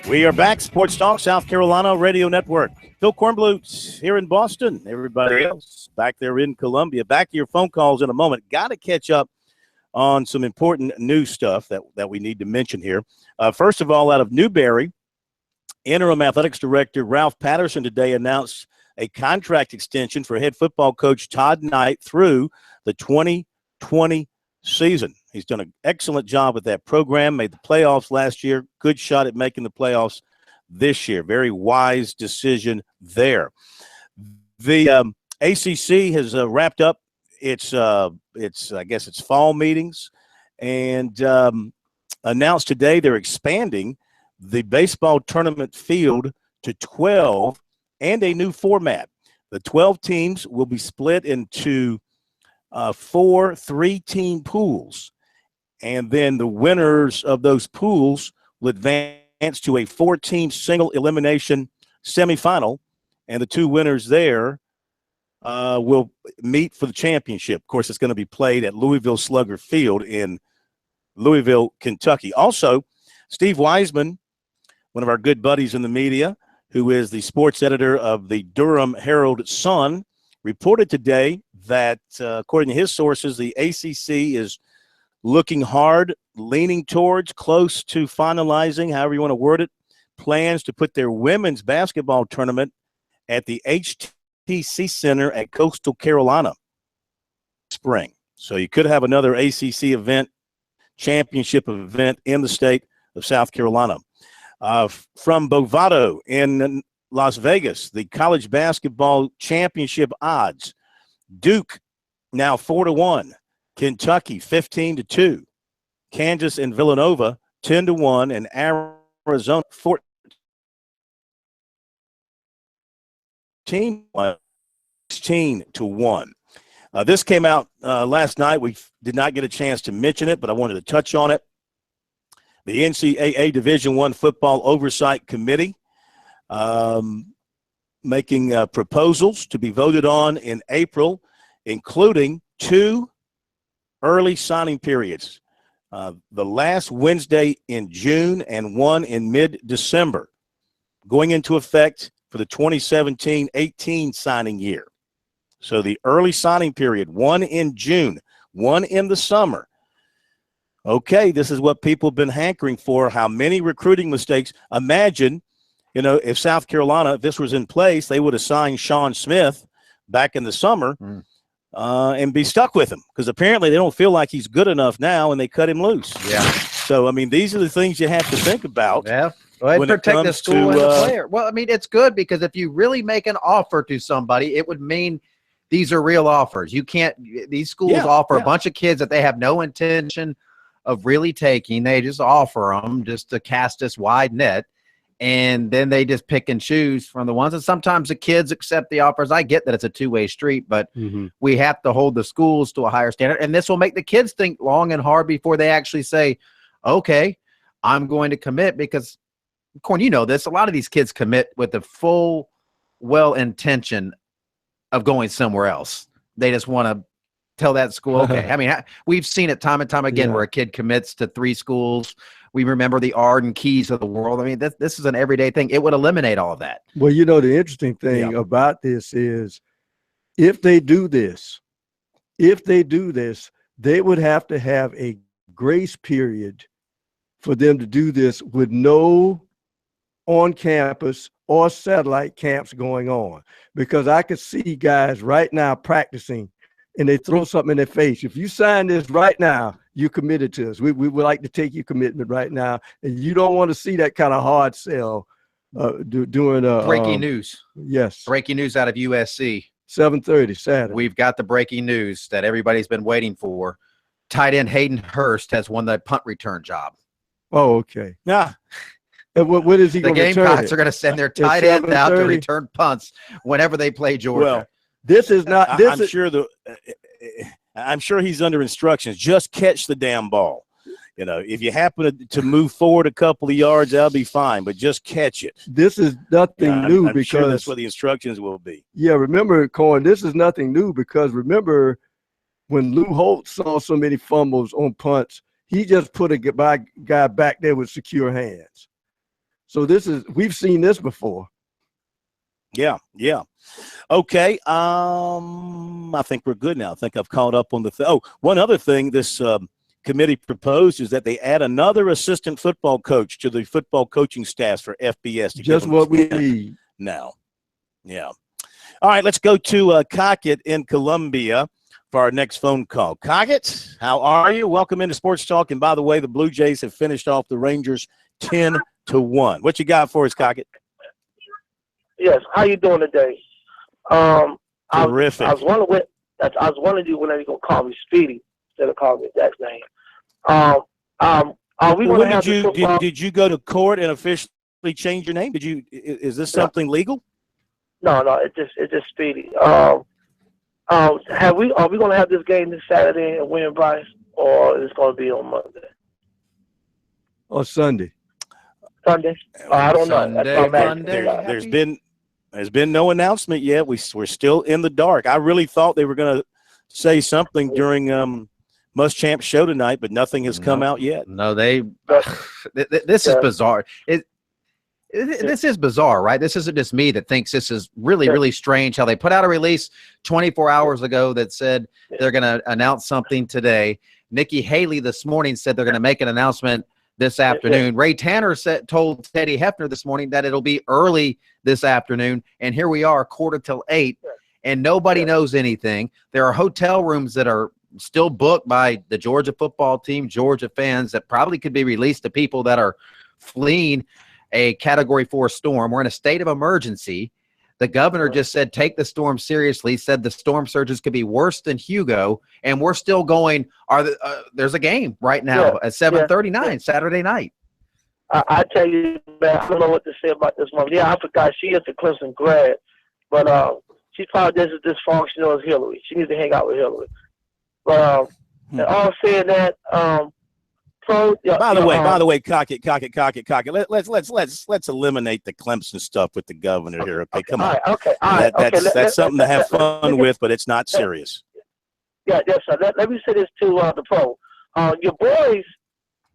We are back. Sports Talk, South Carolina Radio Network. Phil Kornblut here in Boston. Everybody else back there in Columbia. Back to your phone calls in a moment. Got to catch up on some important news stuff that we need to mention here. First of all, out of Newberry, Interim Athletics Director Ralph Patterson today announced a contract extension for head football coach Todd Knight through the 2020 season. He's done an excellent job with that program, made the playoffs last year, good shot at making the playoffs this year. Very wise decision there. The ACC has wrapped up its I guess its fall meetings and announced today they're expanding the baseball tournament field to 12 and a new format. The 12 teams will be split into 4 3-team pools, and then the winners of those pools will advance to a 4-team single elimination semifinal, and the 2 winners there will meet for the championship. Of course, it's going to be played at Louisville Slugger Field in Louisville, Kentucky. Also, Steve Wiseman, one of our good buddies in the media, who is the sports editor of the Durham Herald-Sun, reported today that, according to his sources, the ACC is looking hard, leaning towards, close to finalizing, however you want to word it, plans to put their women's basketball tournament at the HTC Center at Coastal Carolina spring. So you could have another ACC event, championship event in the state of South Carolina. From Bovado in Las Vegas, the college basketball championship odds: Duke now 4-1, Kentucky 15-2, Kansas and Villanova 10-1, and Arizona 16-1. This came out last night. We did not get a chance to mention it, but I wanted to touch on it. The NCAA Division I Football Oversight Committee making proposals to be voted on in April, including 2 early signing periods, the last Wednesday in June and one in mid-December, going into effect for the 2017-18 signing year. So the early signing period, one in June, one in the summer. Okay, this is what people have been hankering for. How many recruiting mistakes? Imagine, if South Carolina, if this was in place, they would have signed Sean Smith back in the summer and be stuck with him, because apparently they don't feel like he's good enough now and they cut him loose. Yeah. So, I mean, these are the things you have to think about. Yeah. Well, protect the school and the player. Well, I mean, it's good because if you really make an offer to somebody, it would mean these are real offers. You can't – these schools offer a bunch of kids that they have no intention of really taking. They just offer them just to cast this wide net, and then they just pick and choose from the ones. And sometimes the kids accept the offers. I get that it's a two-way street, but we have to hold the schools to a higher standard, and this will make the kids think long and hard before they actually say, okay, I'm going to commit. Because, Corn, you know this, a lot of these kids commit with the full intention of going somewhere else. They just want to tell that school, okay. I mean, we've seen it time and time again where a kid commits to 3 schools. We remember the Arden Keys of the world. I mean, this is an everyday thing. It would eliminate all of that. Well, the interesting thing about this is if they do this, they would have to have a grace period for them to do this with no on-campus or satellite camps going on. Because I could see guys right now practicing and they throw something in their face. If you sign this right now, you committed to us. We would like to take your commitment right now. And you don't want to see that kind of hard sell doing a breaking news. Yes. Breaking news out of USC. 7:30 Saturday. We've got the breaking news that everybody's been waiting for. Tight end Hayden Hurst has won the punt return job. Oh, okay. Yeah. And what is he going to return? The Gamecocks are going to send their tight ends out to return punts whenever they play Georgia. Well, this is not. I'm sure he's under instructions. Just catch the damn ball. If you happen to move forward a couple of yards, that'll be fine. But just catch it. This is nothing new I'm because sure that's what the instructions will be. Yeah, remember, Corn, this is nothing new because remember when Lou Holt saw so many fumbles on punts, he just put a guy back there with secure hands. So we've seen this before. Yeah. Okay. I think we're good now. I think I've caught up on one other thing this committee proposed is that they add another assistant football coach to the football coaching staffs for FBS. Just what we need now. Yeah. All right, let's go to Cockett in Columbia for our next phone call. Cockett, how are you? Welcome into Sports Talk. And by the way, the Blue Jays have finished off the Rangers 10-1. What you got for us, Cockett? Yes. How you doing today? Terrific. I was wondering when they're gonna call me Speedy instead of calling me that name. Are we going to have did you go to court and officially change your name? Is this something legal? No, it's just Speedy. Are we going to have this game this Saturday and win by, or is it going to be on Monday or Sunday? Sunday. I don't know. There's been no announcement yet. We're still in the dark. I really thought they were going to say something during Muschamp's show tonight, but nothing has come out yet. No, this is bizarre. This is bizarre, right? This isn't just me that thinks this is really, really strange how they put out a release 24 hours ago that said they're going to announce something today. Nikki Haley this morning said they're going to make an announcement this afternoon. Ray Tanner told Teddy Hefner this morning that it'll be early this afternoon, and here we are, 7:45, and nobody knows anything. There are hotel rooms that are still booked by the Georgia football team, Georgia fans, that probably could be released to people that are fleeing a Category 4 storm. We're in a state of emergency. The governor just said take the storm seriously, said the storm surges could be worse than Hugo, and we're still going. There's a game right now at 7:39 Saturday night. I tell you, man, I don't know what to say about this mom. Yeah, I forgot she is a Clemson grad, but she's probably just as dysfunctional as Hillary. She needs to hang out with Hillary. But and all saying that, by the way, Cockett. Let's eliminate the Clemson stuff with the governor here. Okay, come on. That's something to have fun with, but it's not serious. Yeah, yes, sir. Let me say this to the pro. Your boys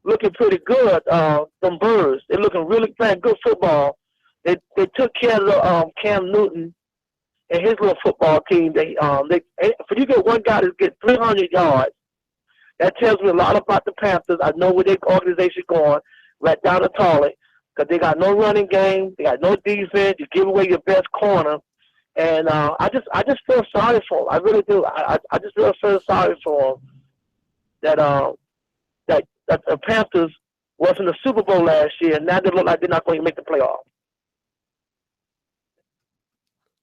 looking pretty good. Them Birds, they're looking really playing good football. They took care of Cam Newton and his little football team. For you get one guy to get 300 yards. That tells me a lot about the Panthers. I know where their organization going, right down the toilet, because they got no running game, they got no defense. You give away your best corner, and I just feel sorry for them. I really do. I just really feel sorry for them that the Panthers was in the Super Bowl last year, and now they look like they're not going to make the playoffs.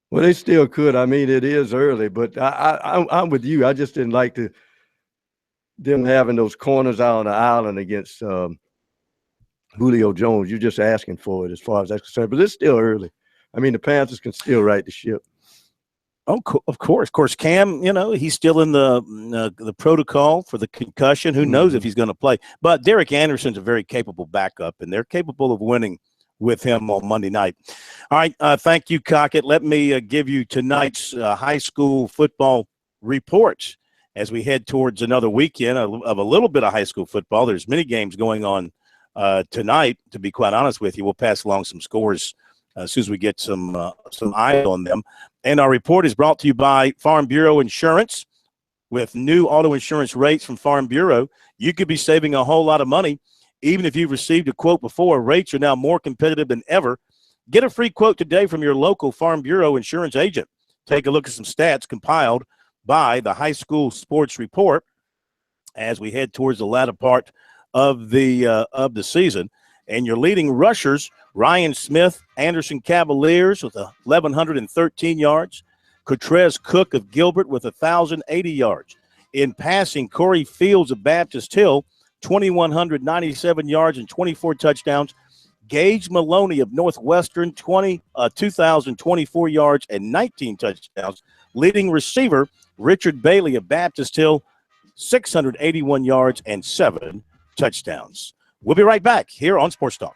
Well, they still could. I mean, it is early, but I'm with you. I just didn't like them having those corners out on the island against Julio Jones. You're just asking for it as far as that's concerned. But it's still early. I mean, the Panthers can still right the ship. Oh, of course. Cam, he's still in the protocol for the concussion. Who knows if he's going to play? But Derek Anderson's a very capable backup, and they're capable of winning with him on Monday night. All right, thank you, Cockett. Let me give you tonight's high school football reports as we head towards another weekend of a little bit of high school football. There's many games going on tonight, to be quite honest with you. We'll pass along some scores as soon as we get some eyes on them. And our report is brought to you by Farm Bureau Insurance. With new auto insurance rates from Farm Bureau, you could be saving a whole lot of money. Even if you've received a quote before, rates are now more competitive than ever. Get a free quote today from your local Farm Bureau insurance agent. Take a look at some stats compiled by the High School Sports Report as we head towards the latter part of the season. And your leading rushers, Ryan Smith, Anderson Cavaliers with 1,113 yards. Cotrez Cook of Gilbert with 1,080 yards. In passing, Corey Fields of Baptist Hill, 2,197 yards and 24 touchdowns. Gage Maloney of Northwestern, 2,024 yards and 19 touchdowns. Leading receiver, Richard Bailey of Baptist Hill, 681 yards and 7 touchdowns. We'll be right back here on Sports Talk.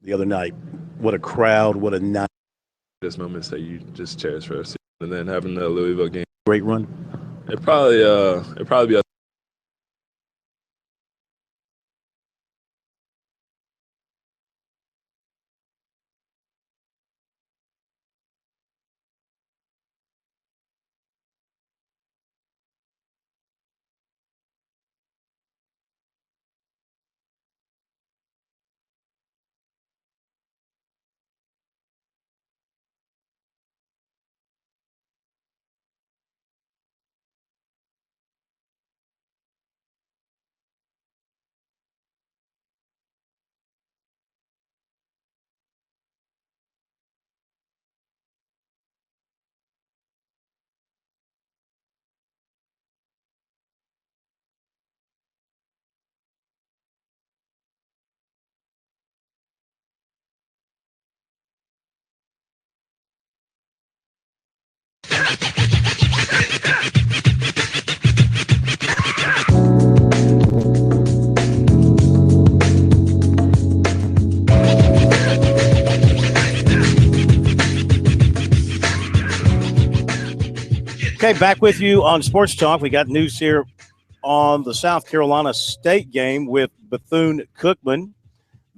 the other night. What a crowd, what a night. Just moments that you just cherish for us. And then having the Louisville game. Great run. It'd probably be Okay, back with you on Sports Talk. We got news here on the South Carolina State game with Bethune-Cookman.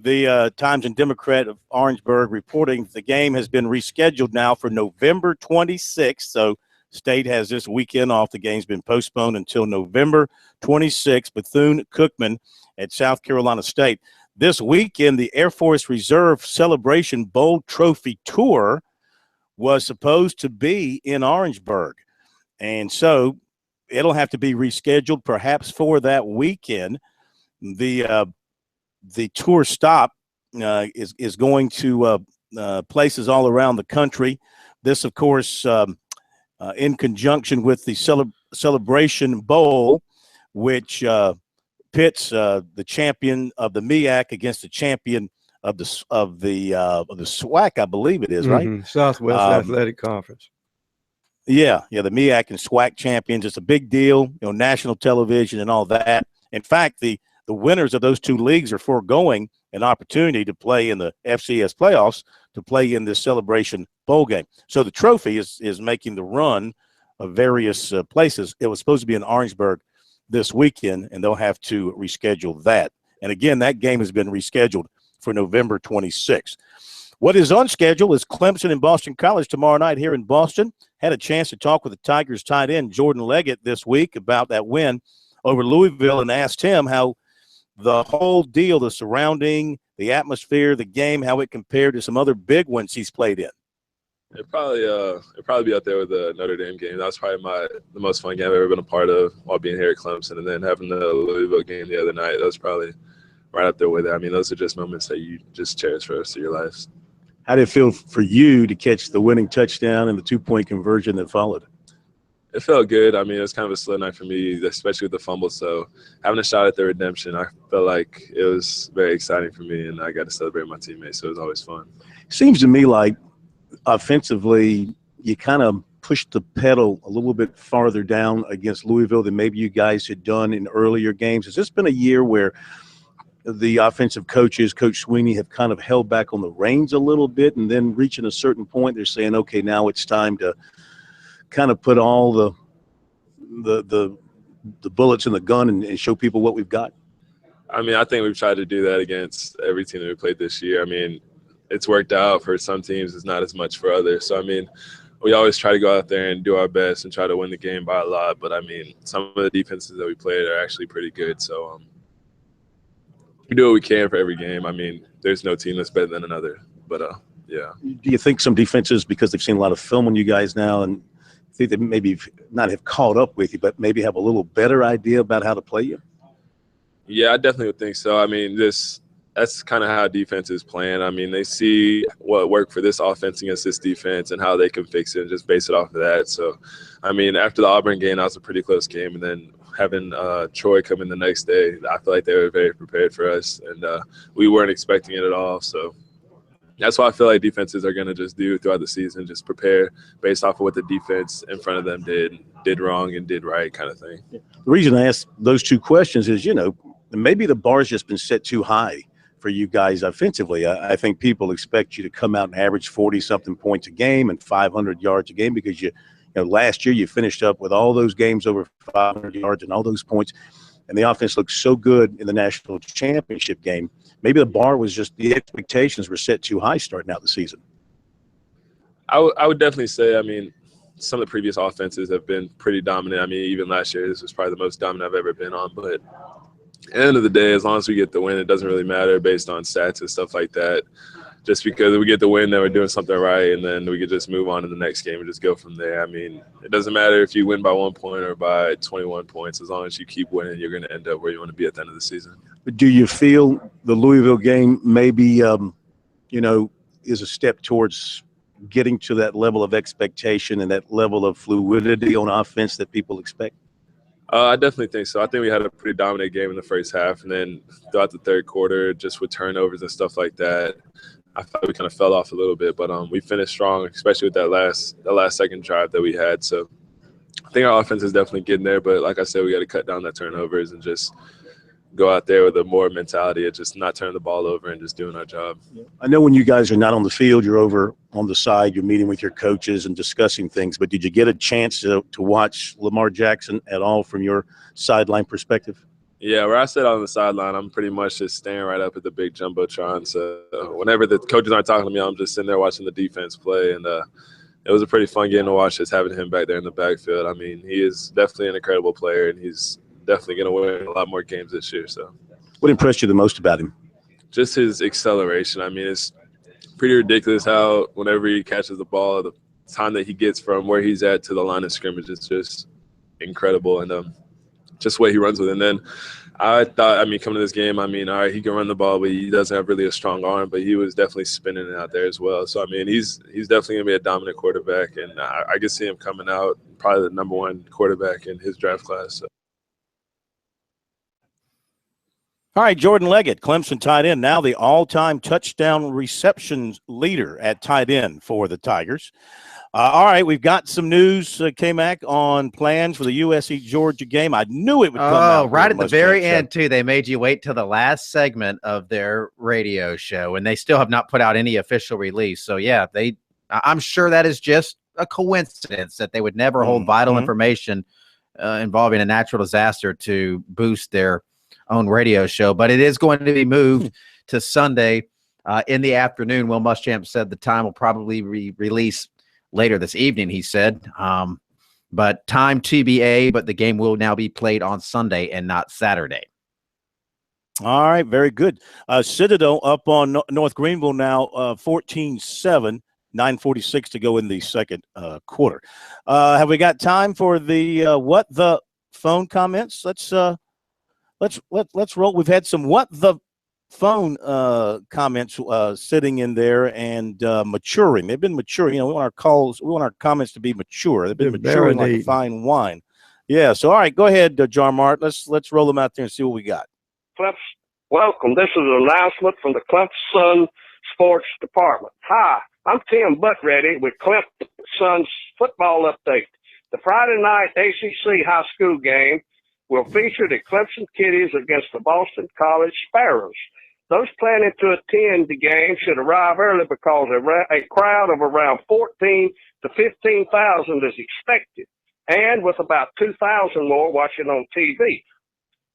The Times and Democrat of Orangeburg reporting the game has been rescheduled now for November 26th. So State has this weekend off. The game's been postponed until November 26th. Bethune-Cookman at South Carolina State. This weekend, the Air Force Reserve Celebration Bowl Trophy Tour was supposed to be in Orangeburg. And so it'll have to be rescheduled perhaps for that weekend. The tour stop is going to places all around the country. This, of course, in conjunction with the Celebration Bowl, which pits the champion of the MEAC against the champion of the SWAC, I believe it is, right? Southwest Athletic Conference. Yeah, the MEAC and SWAC champions. It's a big deal, national television and all that. In fact, the winners of those two leagues are foregoing an opportunity to play in the FCS playoffs, to play in this Celebration Bowl game. So the trophy is making the run of various places. It was supposed to be in Orangeburg this weekend, and they'll have to reschedule that. And again, that game has been rescheduled for November 26th. What is on schedule is Clemson and Boston College tomorrow night here in Boston. Had a chance to talk with the Tigers tight end Jordan Leggett this week about that win over Louisville and asked him how the whole deal, the surrounding, the atmosphere, the game, how it compared to some other big ones he's played in. It'd probably be up there with the Notre Dame game. That was probably the most fun game I've ever been a part of while being here at Clemson. And then having the Louisville game the other night, that was probably right up there with it. I mean, those are just moments that you just cherish for the rest of your life. How did it feel for you to catch the winning touchdown and the two-point conversion that followed? It felt good. I mean, it was kind of a slow night for me, especially with the fumble. So having a shot at the redemption, I felt like it was very exciting for me, and I got to celebrate my teammates, so it was always fun. Seems to me like offensively you kind of pushed the pedal a little bit farther down against Louisville than maybe you guys had done in earlier games. Has this been a year where the offensive coaches, Coach Sweeney, have kind of held back on the reins a little bit, and then reaching a certain point, they're saying, okay, now it's time to kind of put all the bullets in the gun and show people what we've got? I mean, I think we've tried to do that against every team that we played this year. I mean, it's worked out for some teams. It's not as much for others. So, I mean, we always try to go out there and do our best and try to win the game by a lot. But, I mean, some of the defenses that we played are actually pretty good. So, we do what we can for every game. I mean, there's no team that's better than another. But, yeah. Do you think some defenses, because they've seen a lot of film on you guys now, and think they maybe not have caught up with you, but maybe have a little better idea about how to play you? Yeah, I definitely would think so. I mean, that's kind of how defenses plan. I mean, they see what worked for this offense against this defense and how they can fix it and just base it off of that. So, I mean, after the Auburn game, that was a pretty close game. And then having Troy come in the next day, I feel like they were very prepared for us. And we weren't expecting it at all. So that's what I feel like defenses are going to just do throughout the season, just prepare based off of what the defense in front of them did wrong and did right kind of thing. The reason I asked those two questions is, maybe the bar's just been set too high for you guys offensively. I think people expect you to come out and average 40-something points a game and 500 yards a game because you know, last year you finished up with all those games over 500 yards and all those points, and the offense looked so good in the national championship game. Maybe the bar was just the expectations were set too high starting out the season. I would definitely say, I mean, some of the previous offenses have been pretty dominant. I mean, even last year, this was probably the most dominant I've ever been on. But at the end of the day, as long as we get the win, it doesn't really matter based on stats and stuff like that. Just because we get the win, then we're doing something right, and then we could just move on to the next game and just go from there. I mean, it doesn't matter if you win by 1 point or by 21 points. As long as you keep winning, you're going to end up where you want to be at the end of the season. But do you feel the Louisville game maybe, you know, is a step towards getting to that level of expectation and that level of fluidity on offense that people expect? I definitely think so. I think we had a pretty dominant game in the first half, and then throughout the third quarter, just with turnovers and stuff like that, I thought we kind of fell off a little bit. But we finished strong, especially with that last second drive that we had. So I think our offense is definitely getting there. But like I said, we got to cut down that turnovers and just go out there with a more mentality of just not turning the ball over and just doing our job. I know when you guys are not on the field, you're over on the side, you're meeting with your coaches and discussing things, but did you get a chance to watch Lamar Jackson at all from your sideline perspective? Yeah, where I sit on the sideline, I'm pretty much just staring right up at the big jumbotron. So whenever the coaches aren't talking to me, I'm just sitting there watching the defense play. And it was a pretty fun game to watch, just having him back there in the backfield. I mean, he is definitely an incredible player, and he's definitely going to win a lot more games this year. So, what impressed you the most about him? Just his acceleration. I mean, it's pretty ridiculous how whenever he catches the ball, the time that he gets from where he's at to the line of scrimmage is just incredible. And just the way he runs with it. And then I thought, I mean, coming to this game, I mean, all right, he can run the ball, but he doesn't have really a strong arm, but he was definitely spinning it out there as well. So, I mean, he's definitely going to be a dominant quarterback, and I can see him coming out probably the #1 quarterback in his draft class. So. All right, Jordan Leggett, Clemson tight end, now the all-time touchdown receptions leader at tight end for the Tigers. All right, we've got some news, K-Mac, on plans for the USC-Georgia game. I knew it would come out. Oh, right at the very end, too. They made you wait till the last segment of their radio show, and they still have not put out any official release. So, yeah, I'm sure that is just a coincidence that they would never hold vital information involving a natural disaster to boost their own radio show. But it is going to be moved to Sunday in the afternoon. Will Muschamp said the time will probably be released later this evening, he said. But time TBA, but the game will now be played on Sunday and not Saturday. All right, very good. Citadel up on North Greenville now, 14-7, 9:46 to go in the second quarter. Have we got time for the what the phone comments? Let's roll. We've had some what the phone comments sitting in there and maturing. They've been maturing. You know, we want our comments to be mature. They've been maturing like a fine wine. Yeah. So all right, go ahead, John Mart. Let's roll them out there and see what we got. Welcome. This is an announcement from the Clemson Sports Department. Hi, I'm Tim Buttready with Clemson's football update. The Friday night ACC high school game will feature the Clemson Kitties against the Boston College Sparrows. Those planning to attend the game should arrive early because a crowd of around 14 to 15,000 is expected, and with about 2,000 more watching on TV.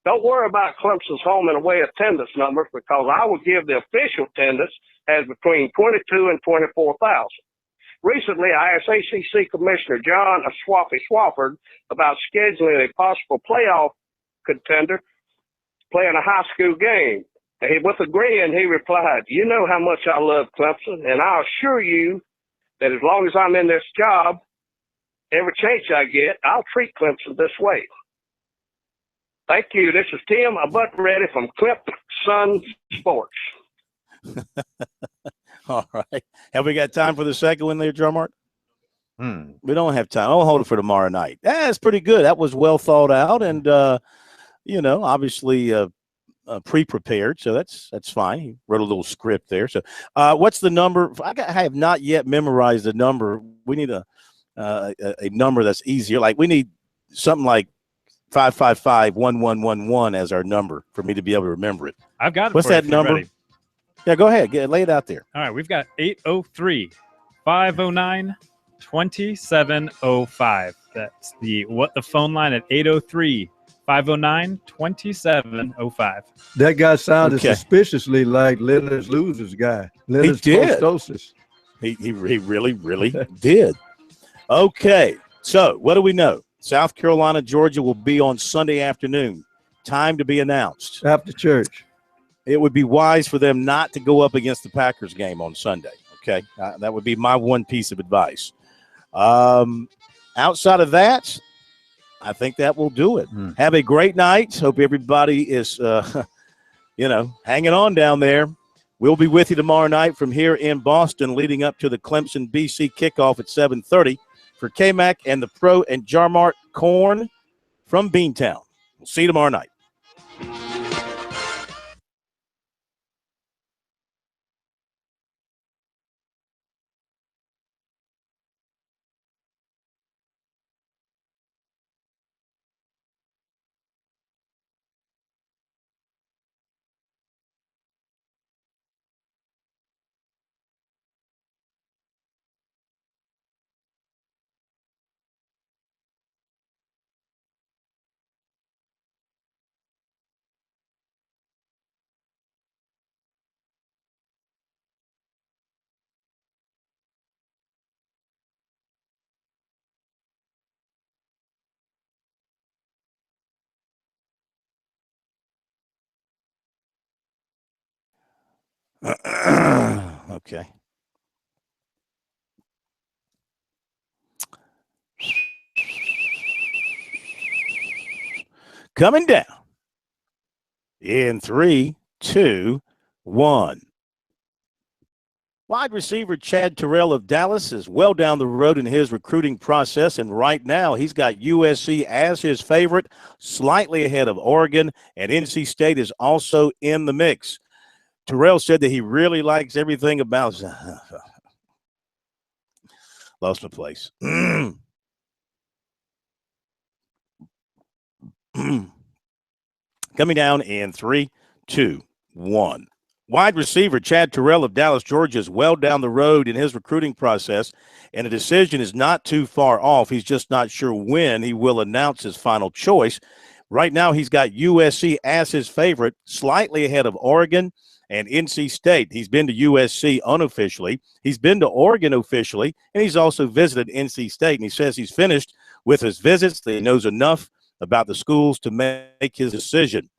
Don't worry about Clemson's home and away attendance numbers because I will give the official attendance as between 22 and 24,000. Recently, I asked ACC Commissioner John Swafford about scheduling a possible playoff contender playing a high school game. With a grin, he replied, "You know how much I love Clemson, and I'll assure you that as long as I'm in this job, every chance I get, I'll treat Clemson this way." Thank you. This is Tim Buttready from Clemson Sports. All right. Have we got time for the second one there, Drumart? We don't have time. I'll hold it for tomorrow night. That's pretty good. That was well thought out and, obviously pre-prepared. So that's fine. He wrote a little script there. So what's the number? I have not yet memorized the number. We need a number that's easier. Like we need something like 555-1111 as our number for me to be able to remember it. I've got it. What's that number? Yeah, go ahead. Lay it out there. All right, we've got 803 509 2705. That's the phone line at 803 509 2705. That guy sounded suspiciously like Leonard's Losers guy. Leonard's Postosis. He really did. Okay, so what do we know? South Carolina, Georgia will be on Sunday afternoon. Time to be announced. After church. It would be wise for them not to go up against the Packers game on Sunday. Okay, that would be my one piece of advice. Outside of that, I think that will do it. Have a great night. Hope everybody is, hanging on down there. We'll be with you tomorrow night from here in Boston, leading up to the Clemson BC kickoff at 7:30 for K-Mac and the Pro and Jarmart Corn from Beantown. We'll see you tomorrow night. Okay. Coming down in 3, 2, 1. Wide receiver Chad Terrell of Dallas is well down the road in his recruiting process, and right now he's got USC as his favorite, slightly ahead of Oregon, and NC State is also in the mix. Terrell said that he really likes everything about lost my place. Coming down in 3, 2, 1. Wide receiver Chad Terrell of Dallas, Georgia is well down the road in his recruiting process, and a decision is not too far off. He's just not sure when he will announce his final choice. Right now, he's got USC as his favorite, slightly ahead of Oregon and NC State. He's been to USC unofficially. He's been to Oregon officially, and he's also visited NC State. And he says he's finished with his visits, that he knows enough about the schools to make his decision.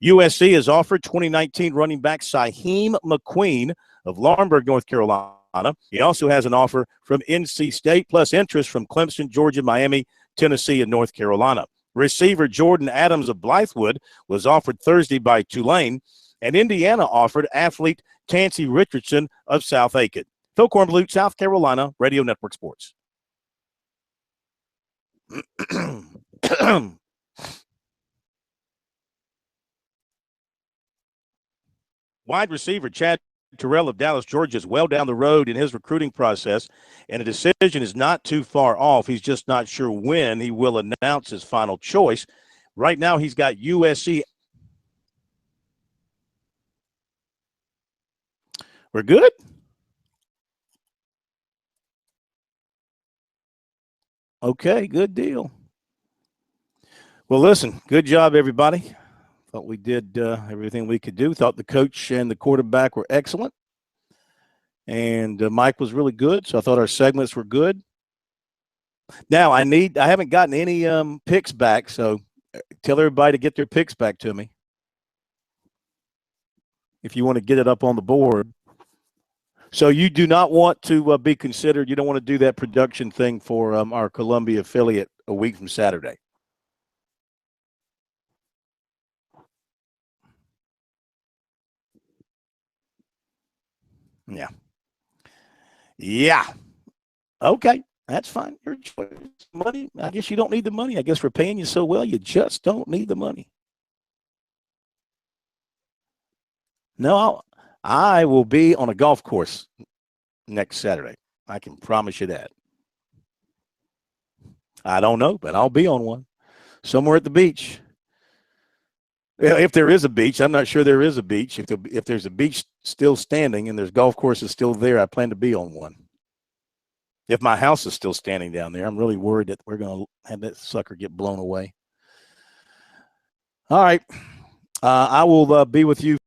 USC has offered 2019 running back Saheem McQueen of Laurinburg, North Carolina. He also has an offer from NC State, plus interest from Clemson, Georgia, Miami, Tennessee, and North Carolina. Receiver Jordan Adams of Blythewood was offered Thursday by Tulane, and Indiana offered athlete Tansy Richardson of South Aiken. Phil Kornblut, South Carolina, Radio Network Sports. Wide receiver Chad Terrell of Dallas, Georgia is well down the road in his recruiting process, and a decision is not too far off. He's just not sure when he will announce his final choice. Right now, he's got USC. We're good? Okay, good deal. Well, listen, good job, everybody. Thought we did everything we could do. Thought the coach and the quarterback were excellent. And Mike was really good, so I thought our segments were good. Now, I haven't gotten any picks back, so tell everybody to get their picks back to me if you want to get it up on the board. So you do not want to be considered, you don't want to do that production thing for our Columbia affiliate a week from Saturday. Yeah. Yeah. Okay. That's fine. Your choice. Money. I guess you don't need the money. I guess we're paying you so well, you just don't need the money. No, I will be on a golf course next Saturday. I can promise you that. I don't know, but I'll be on one somewhere at the beach. If there is a beach, I'm not sure there is a beach. If there's a beach still standing and there's golf courses still there, I plan to be on one. If my house is still standing down there, I'm really worried that we're going to have that sucker get blown away. All right. I will be with you